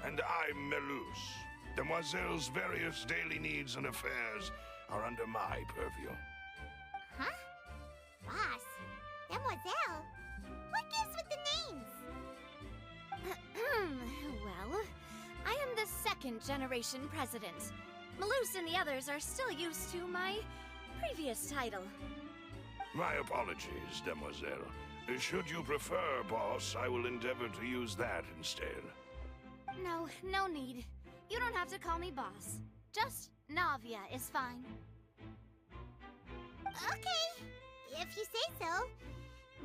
And I'm Melus. Demoiselle's various daily needs and affairs are under my purview. Huh? Boss? Demoiselle? What gives with the names? Well, I am the second generation president. Melus and the others are still used to my previous title. My apologies, Demoiselle. Should you prefer, boss, I will endeavor to use that instead. No, no need. You don't have to call me boss. Just Navia is fine. Okay, if you say so.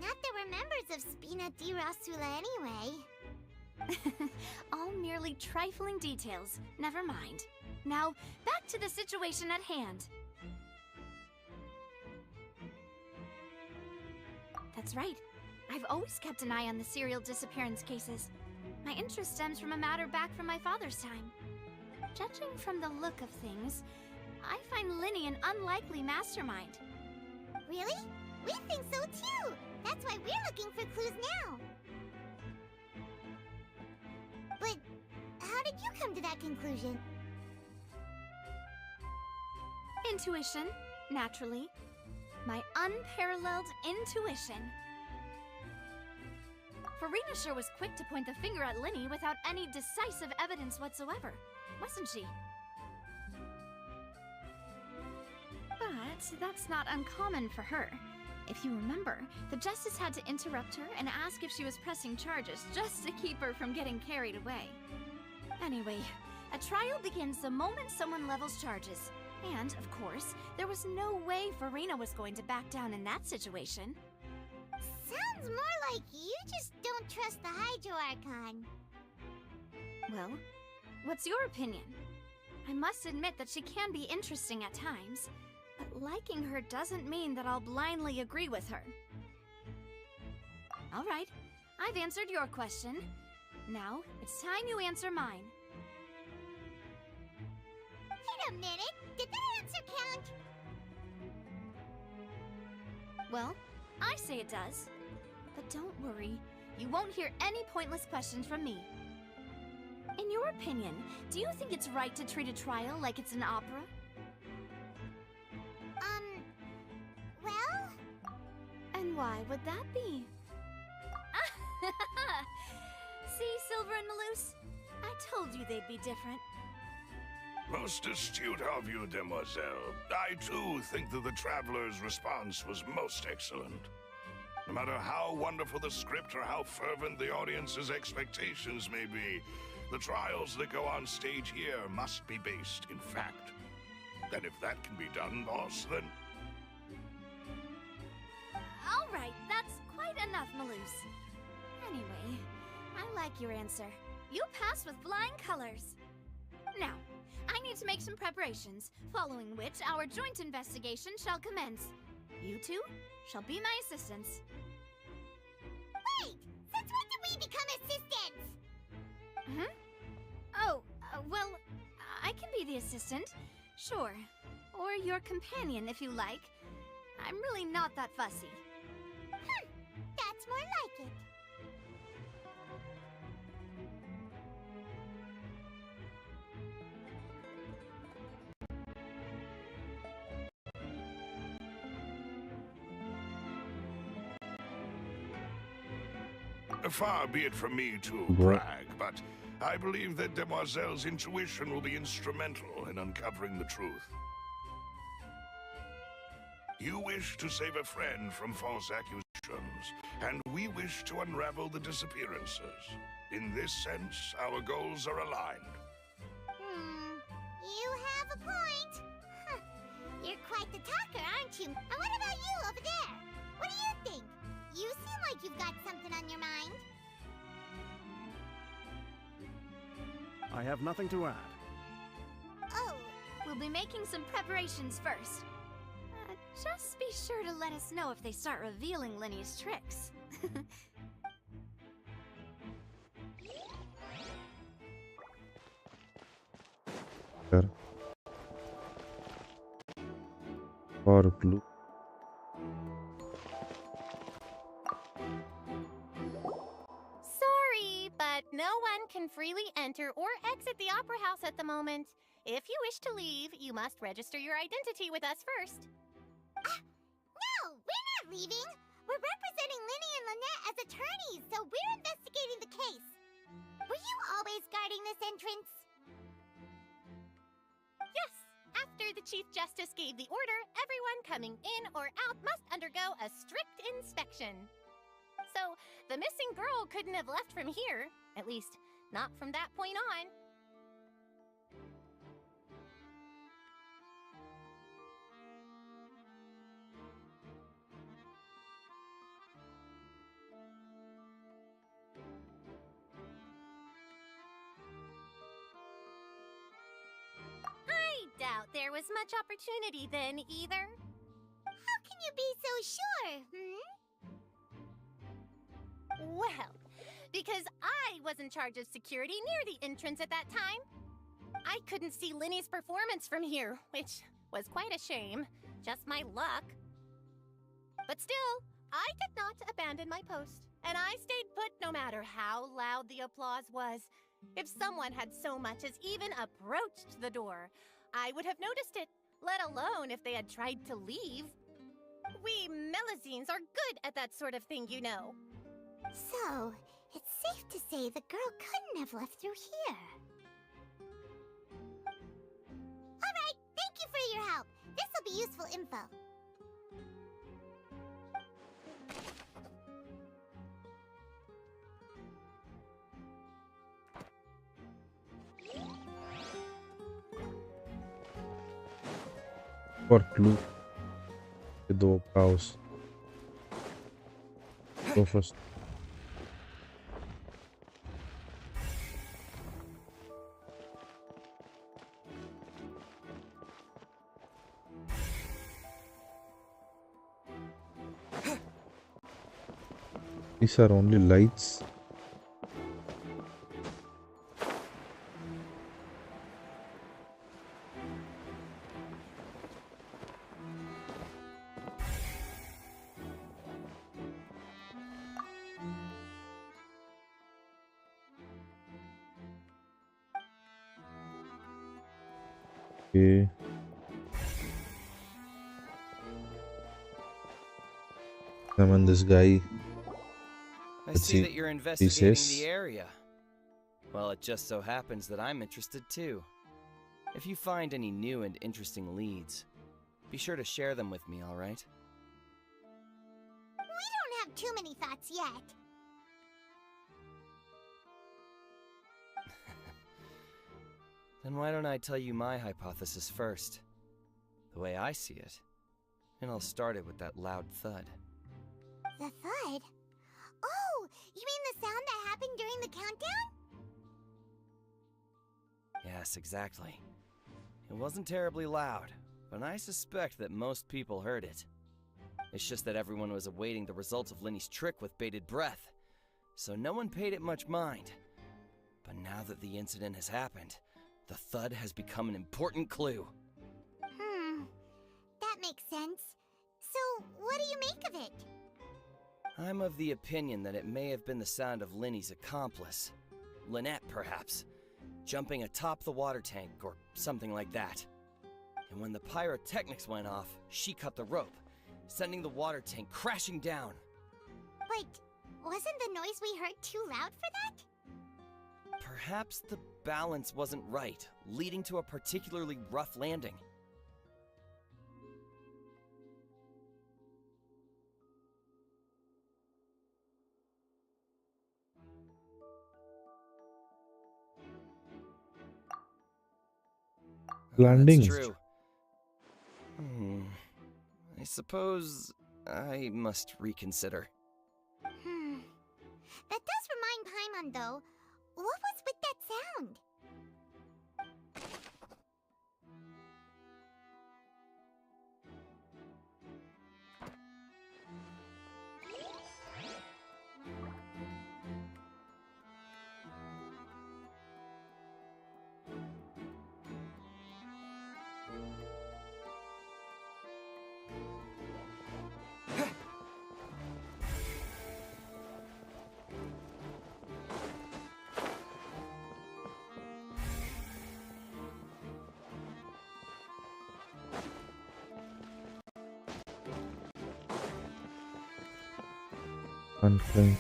Not that we're members of Spina di Rosula anyway. All merely trifling details. Never mind. Now, back to the situation at hand. That's right. I've always kept an eye on the serial disappearance cases. My interest stems from a matter back from my father's time. Judging from the look of things, I find Linny an unlikely mastermind. Really? We think so too! That's why we're looking for clues now! But how did you come to that conclusion? Intuition, naturally. My unparalleled intuition. Farina sure was quick to point the finger at Linny without any decisive evidence whatsoever, wasn't she? But that's not uncommon for her. If you remember, the Justice had to interrupt her and ask if she was pressing charges just to keep her from getting carried away. Anyway, a trial begins the moment someone levels charges. And, of course, there was no way Farina was going to back down in that situation. Sounds more like you just don't trust the Hydro Archon. Well, what's your opinion? I must admit that she can be interesting at times, but liking her doesn't mean that I'll blindly agree with her. All right, I've answered your question. Now, it's time you answer mine. Wait a minute! Did that answer count? Well, I say it does. But don't worry, you won't hear any pointless questions from me. In your opinion, do you think it's right to treat a trial like it's an opera? Well? And why would that be? See, Silver and Melus? I told you they'd be different. Most astute of you, Demoiselle. I, too, think that the Traveler's response was most excellent. No matter how wonderful the script or how fervent the audience's expectations may be, the trials that go on stage here must be based in fact. And if that can be done, boss, then... All right, that's quite enough, Melus. Anyway, I like your answer. You passed with flying colors. Now, I need to make some preparations, following which our joint investigation shall commence. You two shall be my assistants. Wait! Since when did we become assistants? Oh, well, I can be the assistant, sure. Or your companion, if you like. I'm really not that fussy. That's more like it. Far be it from me to Bro. brag, but I believe that Demoiselle's intuition will be instrumental in uncovering the truth. You wish to save a friend from false accusations, and we wish to unravel the disappearances. In this sense, our goals are aligned. You have a point. Huh. You're quite the talker, aren't you? And what about you over there? What do you think? You seem like you've got something on your mind. I have nothing to add. Oh. We'll be making some preparations first. Just be sure to let us know if they start revealing Lenny's tricks. Sure. Or glue. Sorry, but no one can freely enter or exit the Opera House at the moment. If you wish to leave, you must register your identity with us first. No, we're not leaving. We're representing Linny and Lynette as attorneys, so we're investigating the case. Were you always guarding this entrance? Yes, after the Chief Justice gave the order, everyone coming in or out must undergo a strict inspection. So, the missing girl couldn't have left from here, at least, not from that point on. I doubt there was much opportunity then, either. How can you be so sure, Well, because I was in charge of security near the entrance at that time. I couldn't see Linny's performance from here, which was quite a shame. Just my luck. But still, I did not abandon my post, and I stayed put no matter how loud the applause was. If someone had so much as even approached the door, I would have noticed it, let alone if they had tried to leave. We Melazines are good at that sort of thing, you know. So, it's safe to say the girl couldn't have left through here. Alright, thank you for your help. This'll be useful info. Or glue. The dog house. Go first. These are only lights. Okay. Summon this guy. I Let's see that you're he investigating says. the area. Well, it just so happens that I'm interested too. If you find any new and interesting leads, be sure to share them with me, alright? We don't have too many thoughts yet. Then why don't I tell you my hypothesis first? The way I see it. And I'll start it with that loud thud. The thud? Oh, you mean the sound that happened during the countdown? Yes, exactly. It wasn't terribly loud, but I suspect that most people heard it. It's just that everyone was awaiting the results of Linny's trick with bated breath, so no one paid it much mind. But now that the incident has happened, the thud has become an important clue. That makes sense. So, what do you make of it? I'm of the opinion that it may have been the sound of Linny's accomplice. Lynette, perhaps. Jumping atop the water tank, or something like that. And when the pyrotechnics went off, she cut the rope, sending the water tank crashing down. But Wasn't the noise we heard too loud for that? Perhaps the balance wasn't right, leading to a particularly rough landing. Landings. That's true. I suppose I must reconsider. That does remind Paimon, though. What was with that sound? Okay.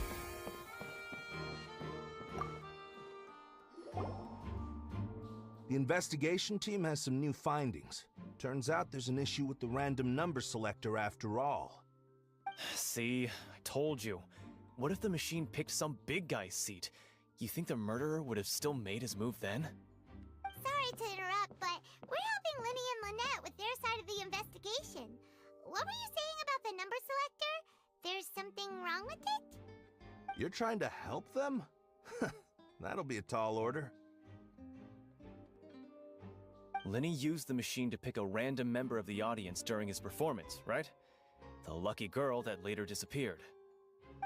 The investigation team has some new findings. Turns out there's an issue with the random number selector after all. See, I told you. What if the machine picked some big guy's seat? You think the murderer would have still made his move then? Sorry to interrupt, but we're helping Linny and Lynette with their side of the investigation. What were you saying about the number selector? There's something wrong with it? You're trying to help them? That'll be a tall order. Linny used the machine to pick a random member of the audience during his performance, right? The lucky girl that later disappeared.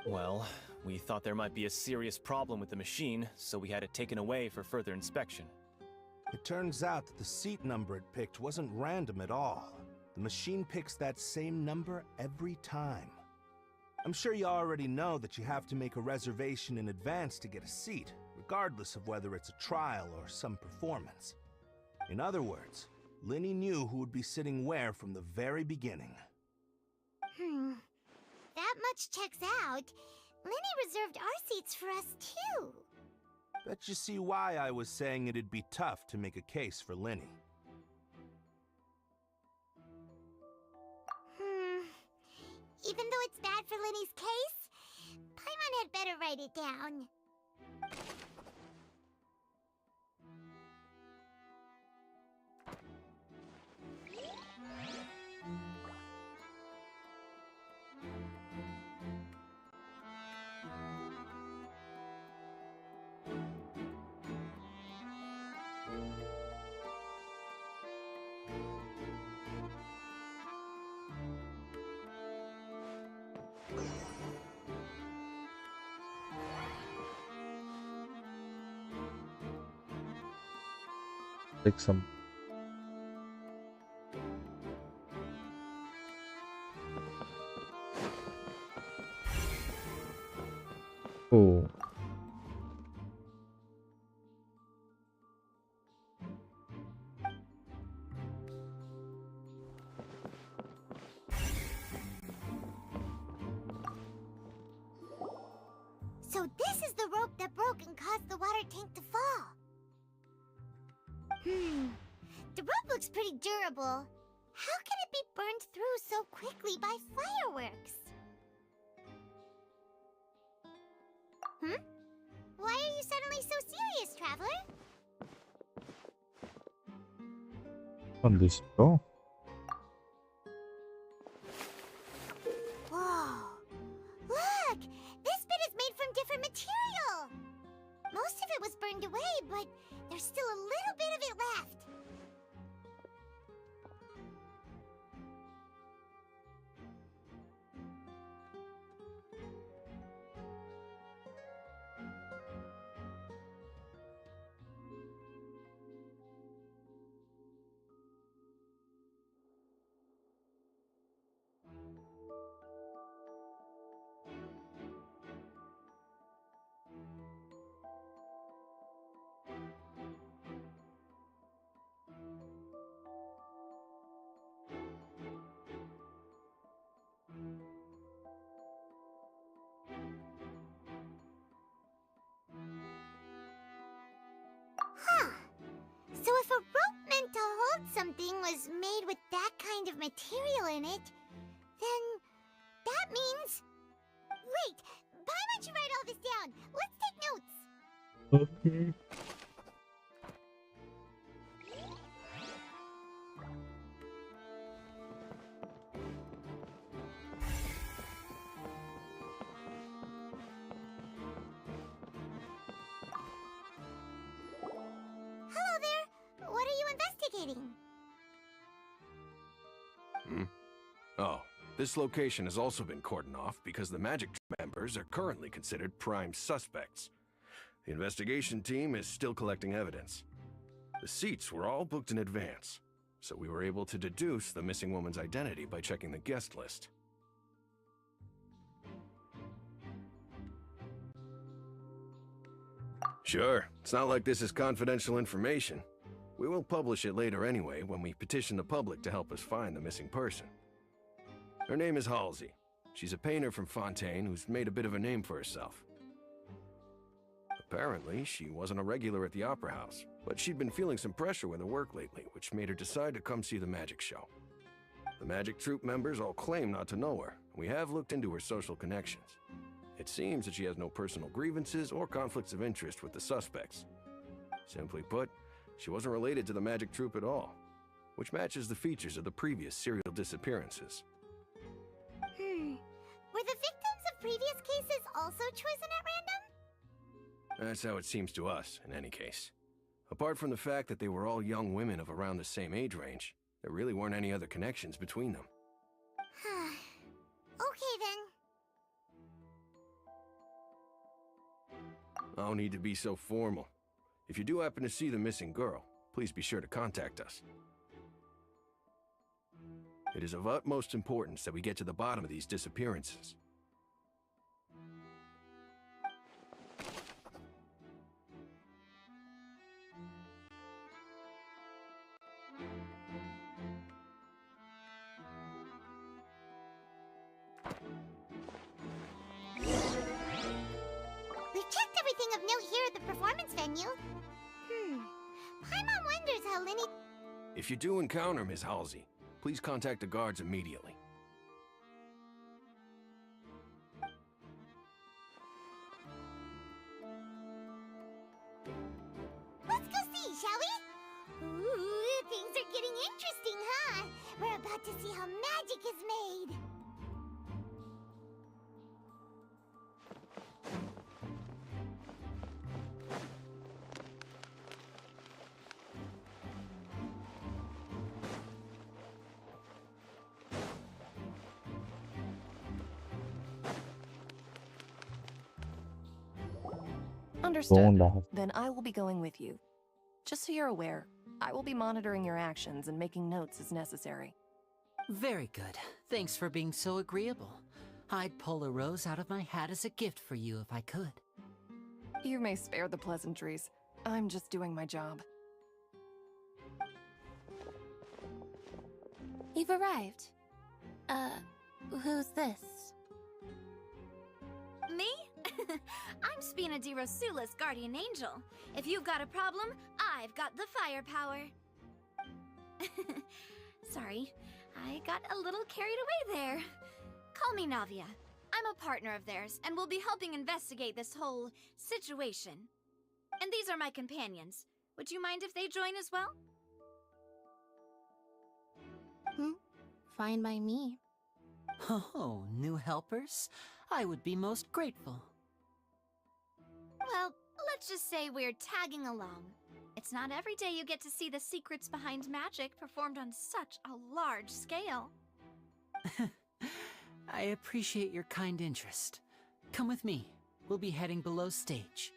Well, we thought there might be a serious problem with the machine, so we had it taken away for further inspection. It turns out that the seat number it picked wasn't random at all. The machine picks that same number every time. I'm sure you already know that you have to make a reservation in advance to get a seat, regardless of whether it's a trial or some performance. In other words, Linny knew who would be sitting where from the very beginning. That much checks out. Linny reserved our seats for us, too. Bet you see why I was saying it'd be tough to make a case for Linny. Even though it's bad for Linny's case, Paimon had better write it down. Take some. Oh. So this is the rope that broke and caused the water tank to fall. The rope looks pretty durable. How can it be burned through so quickly by fireworks? Why are you suddenly so serious, Traveler? On this door. Whoa! Look! This bit is made from different material! Most of it was burned away, but there's still a little bit of it left. was made with that kind of material in it, then that means... Wait, why don't you write all this down? Let's take notes. Okay. Hello there. What are you investigating? Oh, this location has also been cordoned off because the Magic members are currently considered prime suspects. The investigation team is still collecting evidence. The seats were all booked in advance, so we were able to deduce the missing woman's identity by checking the guest list. Sure, it's not like this is confidential information. We will publish it later anyway when we petition the public to help us find the missing person. Her name is Halsey. She's a painter from Fontaine who's made a bit of a name for herself. Apparently, she wasn't a regular at the Opera House, but she'd been feeling some pressure with her work lately, which made her decide to come see the magic show. The magic troupe members all claim not to know her, and we have looked into her social connections. It seems that she has no personal grievances or conflicts of interest with the suspects. Simply put, she wasn't related to the magic troupe at all, which matches the features of the previous serial disappearances. Were the victims of previous cases also chosen at random? That's how it seems to us, in any case. Apart from the fact that they were all young women of around the same age range, there really weren't any other connections between them. Okay then. No need to be so formal. If you do happen to see the missing girl, please be sure to contact us. It is of utmost importance that we get to the bottom of these disappearances. We've checked everything of note here at the performance venue. Paimon wonders how Linny... If you do encounter Ms. Halsey, please contact the guards immediately. Let's go see, shall we? Ooh, things are getting interesting, huh? We're about to see how magic is made. Understood. Don't laugh. Then I will be going with you. Just so you're aware, I will be monitoring your actions and making notes as necessary. Very good. Thanks for being so agreeable. I'd pull a rose out of my hat as a gift for you if I could. You may spare the pleasantries. I'm just doing my job. You've arrived. Who's this? Me? I'm Spina di Rosula's guardian angel. If you've got a problem, I've got the firepower. Sorry, I got a little carried away there. Call me Navia. I'm a partner of theirs, and will be helping investigate this whole situation. And these are my companions. Would you mind if they join as well? Fine by me. Oh, new helpers? I would be most grateful. Well, let's just say we're tagging along. It's not every day you get to see the secrets behind magic performed on such a large scale. I appreciate your kind interest. Come with me. We'll be heading below stage.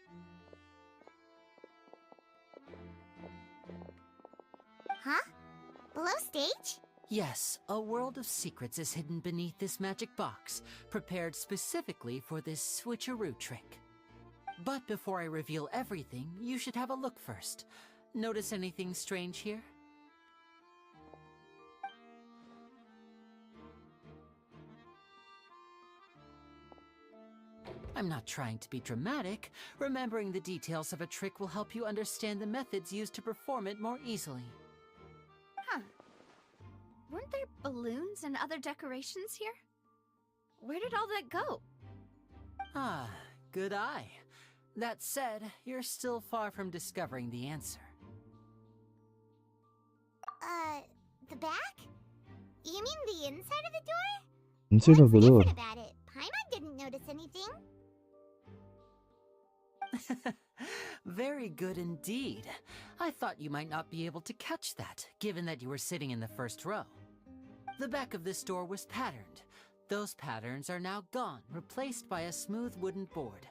Huh? Below stage? Yes, a world of secrets is hidden beneath this magic box, prepared specifically for this switcheroo trick. But before I reveal everything, you should have a look first. Notice anything strange here? I'm not trying to be dramatic. Remembering the details of a trick will help you understand the methods used to perform it more easily. Huh. balloons and other decorations here? Where did all that go? Ah, good eye. That said, you're still far from discovering the answer. The back? You mean the inside of the door? Inside of the door. What's different about it? Paimon didn't notice anything. Very good indeed. I thought you might not be able to catch that, given that you were sitting in the first row. The back of this door was patterned. Those patterns are now gone, replaced by a smooth wooden board.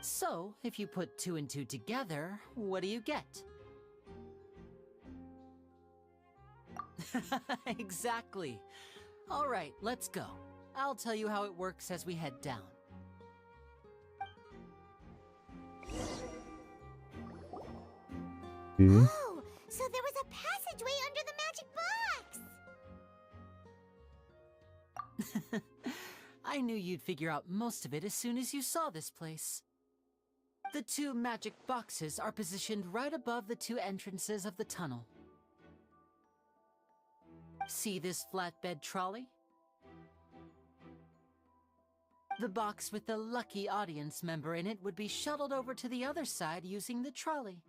So, if you put 2 and 2 together, what do you get? Exactly. All right, let's go. I'll tell you how it works as we head down. Oh, so there was a passageway under the magic box! I knew you'd figure out most of it as soon as you saw this place. The 2 magic boxes are positioned right above the 2 entrances of the tunnel. See this flatbed trolley? The box with the lucky audience member in it would be shuttled over to the other side using the trolley.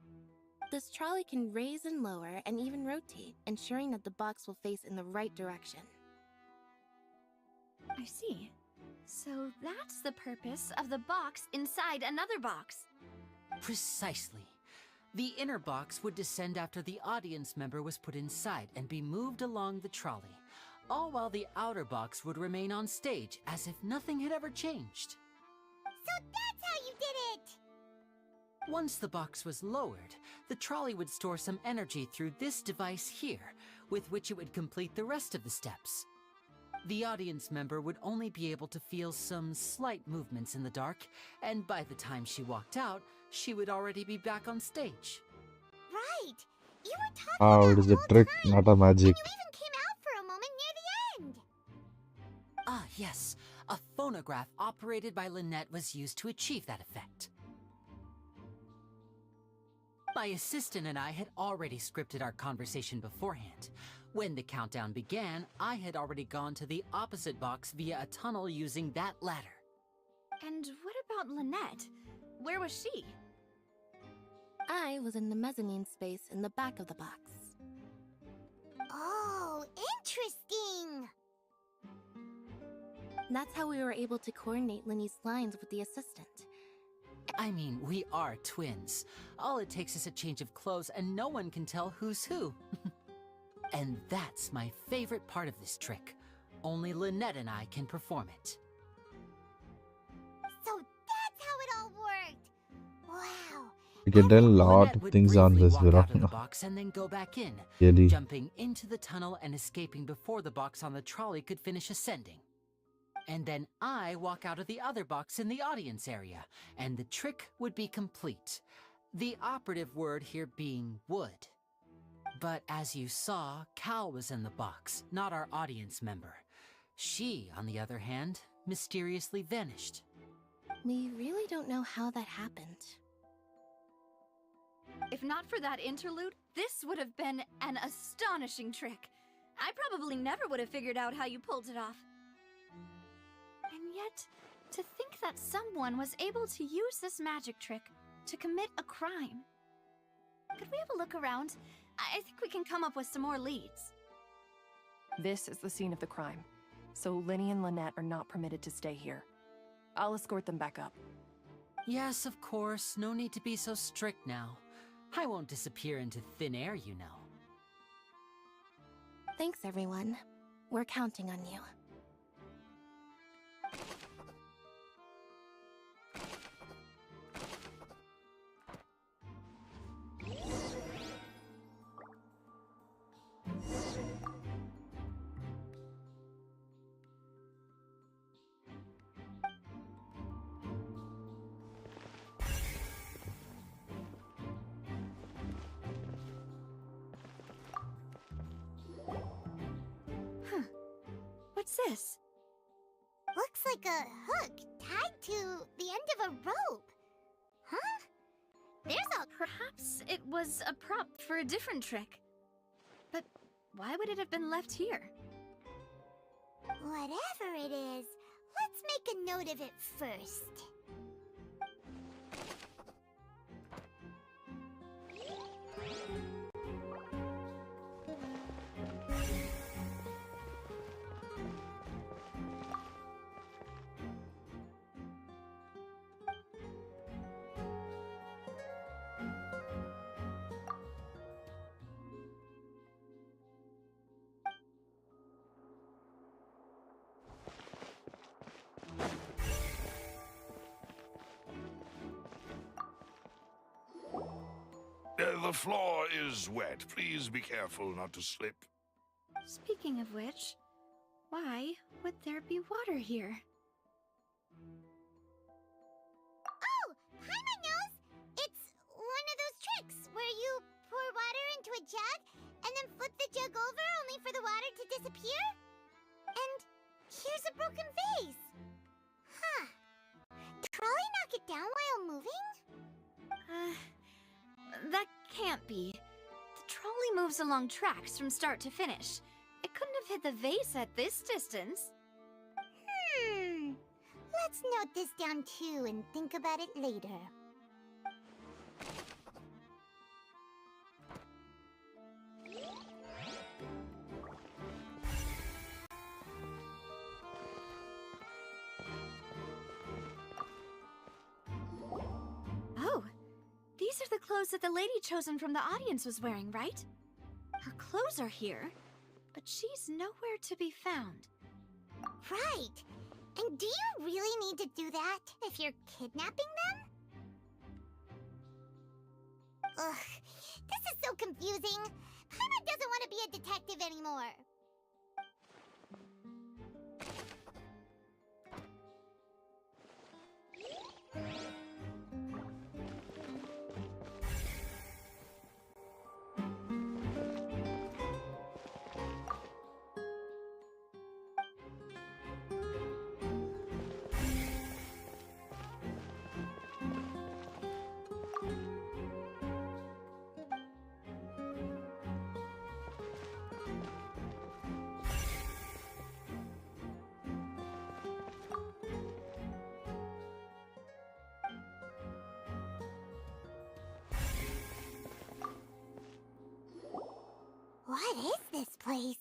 This trolley can raise and lower and even rotate, ensuring that the box will face in the right direction. I see. So that's the purpose of the box inside another box. Precisely. The inner box would descend after the audience member was put inside and be moved along the trolley, all while the outer box would remain on stage as if nothing had ever changed. So that's how you did it! Once the box was lowered, the trolley would store some energy through this device here, with which it would complete the rest of the steps. The audience member would only be able to feel some slight movements in the dark, and by the time she walked out, she would already be back on stage. Right! You were talking Oh, it is a trick, not a magic. you even came out for a moment near the end! Ah, yes. A phonograph operated by Lynette was used to achieve that effect. My assistant and I had already scripted our conversation beforehand. When the countdown began, I had already gone to the opposite box via a tunnel using that ladder. And what about Lynette? Where was she? I was in the mezzanine space in the back of the box. Oh, interesting! That's how we were able to coordinate Linny's lines with the assistant. I mean, we are twins. All it takes is a change of clothes and no one can tell who's who. And that's my favorite part of this trick. Only Lynette and I can perform it. So that's how it all worked! Wow! You can tell a lot Lynette of would things on briefly this, walk Vira. out of the box and then go back in, Really? jumping into the tunnel and escaping before the box on the trolley could finish ascending. And then I walk out of the other box in the audience area, and the trick would be complete. The operative word here being would. But as you saw, Cal was in the box, not our audience member. She, on the other hand, mysteriously vanished. We really don't know how that happened. If not for that interlude, this would have been an astonishing trick. I probably never would have figured out how you pulled it off. And yet, to think that someone was able to use this magic trick to commit a crime. Could we have a look around? I think we can come up with some more leads. This is the scene of the crime, so Linny and Lynette are not permitted to stay here. I'll escort them back up. Yes, of course. No need to be so strict now. I won't disappear into thin air, you know. Thanks, everyone. We're counting on you. What's this? Looks like a hook tied to the end of a rope. Huh? There's a... Perhaps it was a prop for a different trick. But why would it have been left here? Whatever it is, let's make a note of it first. The floor is wet. Please be careful not to slip. Speaking of which, why would there be water here? Oh! Paimon knows! It's one of those tricks where you pour water into a jug and then flip the jug over only for the water to disappear? And here's a broken vase! Huh. Trolley knock it down while moving? That can't be. The trolley moves along tracks from start to finish. It couldn't have hit the vase at this distance. Let's note this down too and think about it later. Oh, these are the clothes that the lady chosen from the audience was wearing, right? Her clothes are here, but she's nowhere to be found. Right! And do you really need to do that if you're kidnapping them? Ugh, this is so confusing. Paimon doesn't want to be a detective anymore. What is this place?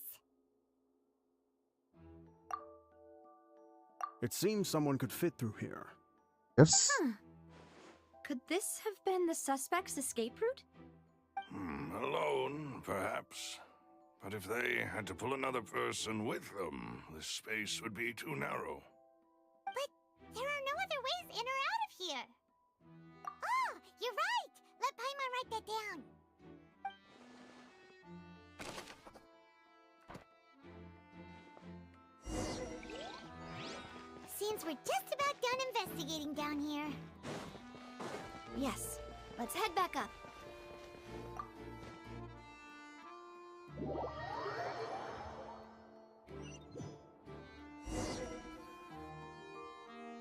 It seems someone could fit through here. Yes. Could this have been the suspect's escape route? Alone, perhaps. But if they had to pull another person with them, the space would be too narrow. But there are no other ways in or out of here. Oh, you're right! Let Paimon write that down. Seems we're just about done investigating down here. Yes, let's head back up.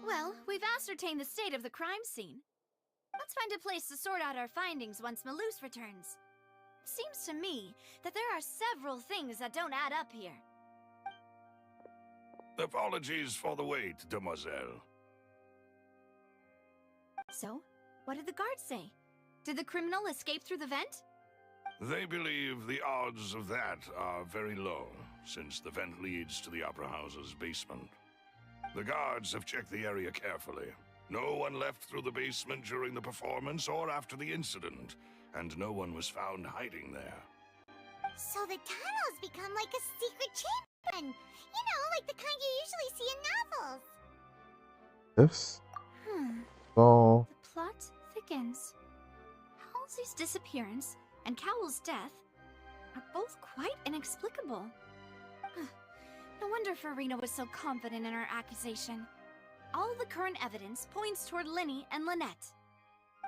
Well, we've ascertained the state of the crime scene. Let's find a place to sort out our findings once Malus returns. Seems to me that there are several things that don't add up here. Apologies for the wait, demoiselle. So, what did the guards say? Did the criminal escape through the vent? They believe the odds of that are very low, since the vent leads to the Opera House's basement. The guards have checked the area carefully. No one left through the basement during the performance or after the incident, and no one was found hiding there. So the tunnels become like a secret chamber. You know, like the kind you usually see in novels. Yes. So The plot thickens. Halsey's disappearance and Cowell's death are both quite inexplicable. No wonder Farina was so confident in her accusation. All the current evidence points toward Linny and Lynette.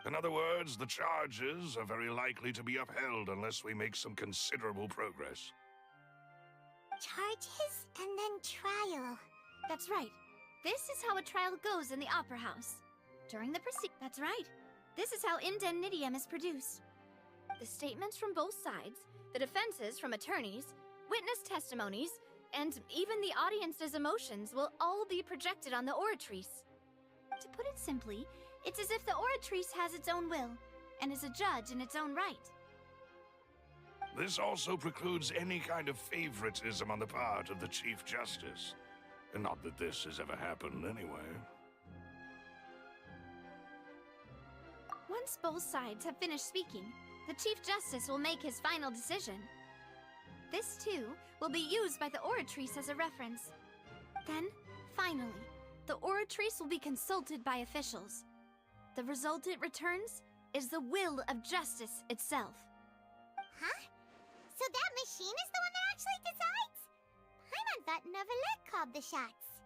In other words, the charges are very likely to be upheld unless we make some considerable progress. Charges and then trial. That's right. This is how a trial goes in the Opera House. During the That's right. This is how indemnitium is produced. The statements from both sides, the defenses from attorneys, witness testimonies, and even the audience's emotions will all be projected on the Oratrice. To put it simply, it's as if the Oratrice has its own will, and is a judge in its own right. This also precludes any kind of favoritism on the part of the Chief Justice. And not that this has ever happened anyway. Once both sides have finished speaking, the Chief Justice will make his final decision. This, too, will be used by the Oratrice as a reference. Then, finally, the Oratrice will be consulted by officials. The result it returns is the will of justice itself. Huh? So that machine is the one that actually decides? Paimon thought Neuvillette called the shots.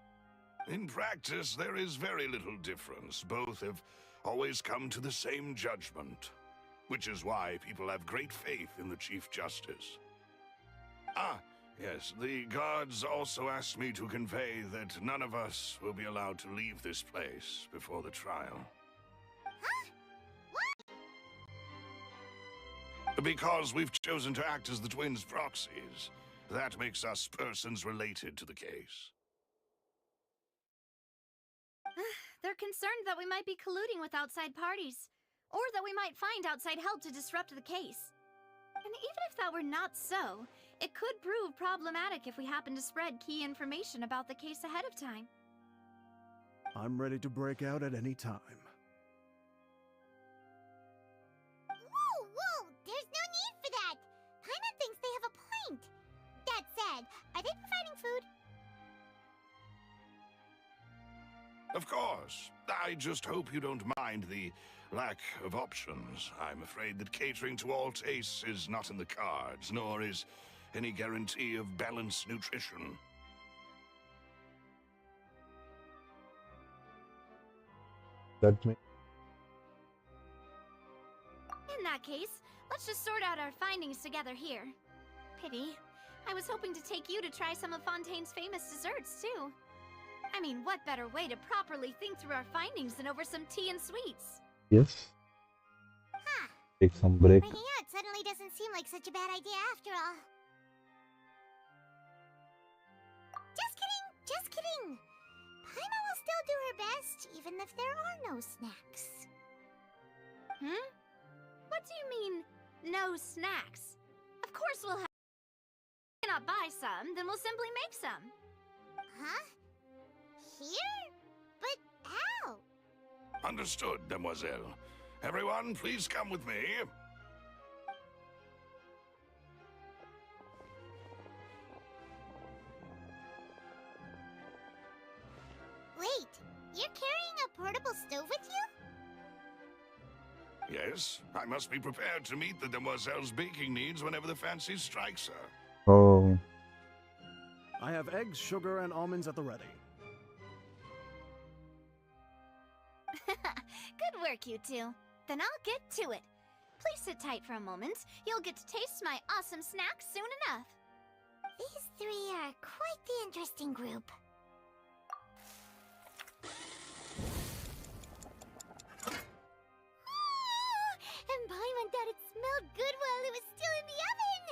In practice, there is very little difference. Both have always come to the same judgment, which is why people have great faith in the Chief Justice. Ah, yes, the guards also asked me to convey that none of us will be allowed to leave this place before the trial. Huh? What? Because we've chosen to act as the twins' proxies. That makes us persons related to the case. They're concerned that we might be colluding with outside parties, or that we might find outside help to disrupt the case. And even if that were not so, it could prove problematic if we happen to spread key information about the case ahead of time. I'm ready to break out at any time. Whoa! There's no need for that! Paimon thinks they have a point. That said, are they providing food? Of course. I just hope you don't mind the lack of options. I'm afraid that catering to all tastes is not in the cards, nor is any guarantee of balanced nutrition. That may... In that case, let's just sort out our findings together here. Pity. I was hoping to take you to try some of Fontaine's famous desserts, too. I mean, what better way to properly think through our findings than over some tea and sweets? Yes. Huh. Take some break. Breaking out suddenly doesn't seem like such a bad idea after all. Just kidding! Paimon will still do her best, even if there are no snacks. What do you mean, no snacks? Of course we'll have... If we cannot buy some, then we'll simply make some. Huh? Here? But how? Understood, Demoiselle. Everyone, please come with me. Wait, you're carrying a portable stove with you? Yes, I must be prepared to meet the Demoiselle's baking needs whenever the fancy strikes her. Oh. I have eggs, sugar, and almonds at the ready. Good work, you two. Then I'll get to it. Please sit tight for a moment. You'll get to taste my awesome snacks soon enough. These three are quite the interesting group. And Paimon thought it smelled good while it was still in the oven!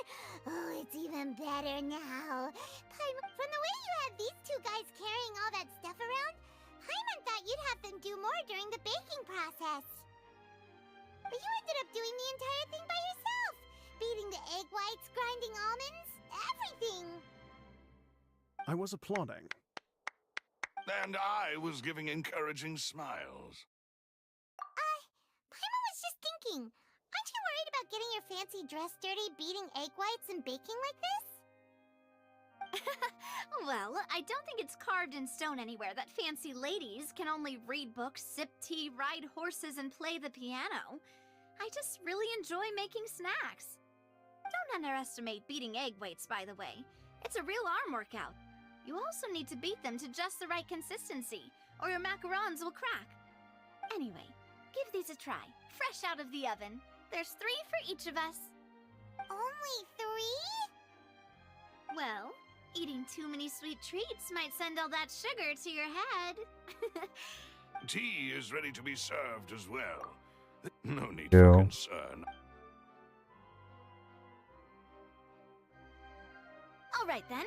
Oh, it's even better now. Paimon, from the way you had these two guys carrying all that stuff around, Paimon thought you'd have them do more during the baking process. But you ended up doing the entire thing by yourself! Beating the egg whites, grinding almonds, everything! I was applauding. And I was giving encouraging smiles. Paimon was just thinking, aren't you worried about getting your fancy dress dirty beating egg whites and baking like this? Well, I don't think it's carved in stone anywhere that fancy ladies can only read books, sip tea, ride horses, and play the piano. I just really enjoy making snacks. Don't underestimate beating egg whites, by the way. It's a real arm workout. You also need to beat them to just the right consistency, or your macarons will crack. Anyway, give these a try, fresh out of the oven. There's 3 for each of us. Only 3? Well, eating too many sweet treats might send all that sugar to your head. Tea is ready to be served as well. No need Yeah. for concern. All right then.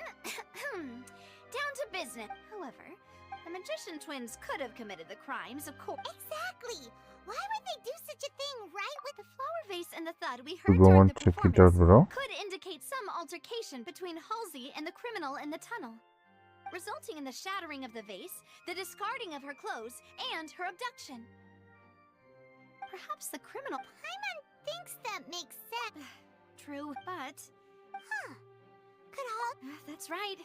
Down to business. However, the magician twins could have committed the crimes, of course. Exactly! Why would they do such a thing right with the flower vase and the thud we You heard go during and the check it performance out, bro. could indicate some altercation between Halsey and the criminal in the tunnel, resulting in the shattering of the vase, the discarding of her clothes, and her abduction. Perhaps the criminal... Paimon thinks that makes sense. True, but... Huh. Could That's right.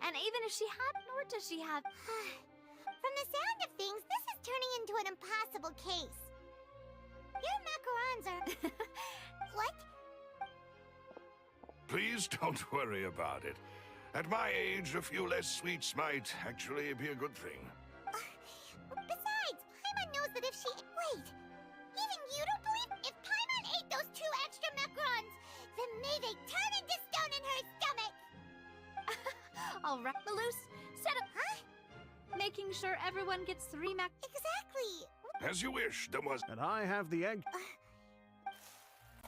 And even if she had, nor does she have... From the sound of things, this is turning into an impossible case. Your macarons are... What? Please don't worry about it. At my age, a few less sweets might actually be a good thing. Besides, Paimon knows that if she... Wait! Even you don't believe... If Paimon ate those 2 extra macarons, then may they turn into stone in her stomach! All right, Malus, set up... Huh? Making sure everyone gets 3 mac... Exactly! As you wish, there was... And I have the egg.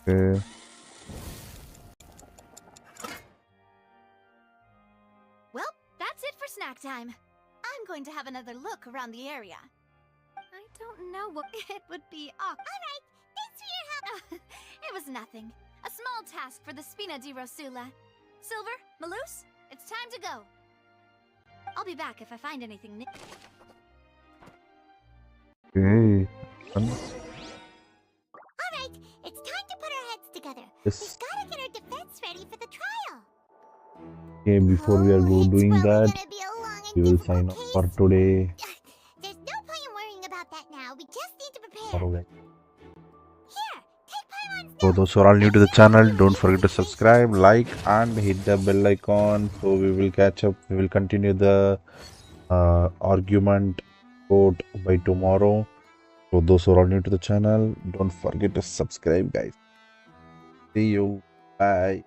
Okay. Well, that's it for snack time. I'm going to have another look around the area. I don't know what it would be. Oh, alright, thanks for your help. It was nothing. A small task for the Spina di Rosula. Silver, Malus, it's time to go. I'll be back if I find anything new. Okay. Alright, it's time to put our heads together. Yes. We've gotta get our defense ready for the trial. Okay, before we are doing that, we will sign off for today. There's no point in worrying about that now. We just need to prepare. Alright. Here, take Paimon's For those who are all new to the channel, don't forget to subscribe, like, and hit the bell icon. So we will catch up. We will continue the argument vote by tomorrow. So those who are all new to the channel, don't forget to subscribe, guys. See you. Bye.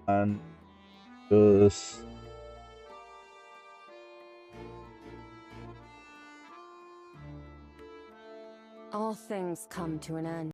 And just... All things come to an end.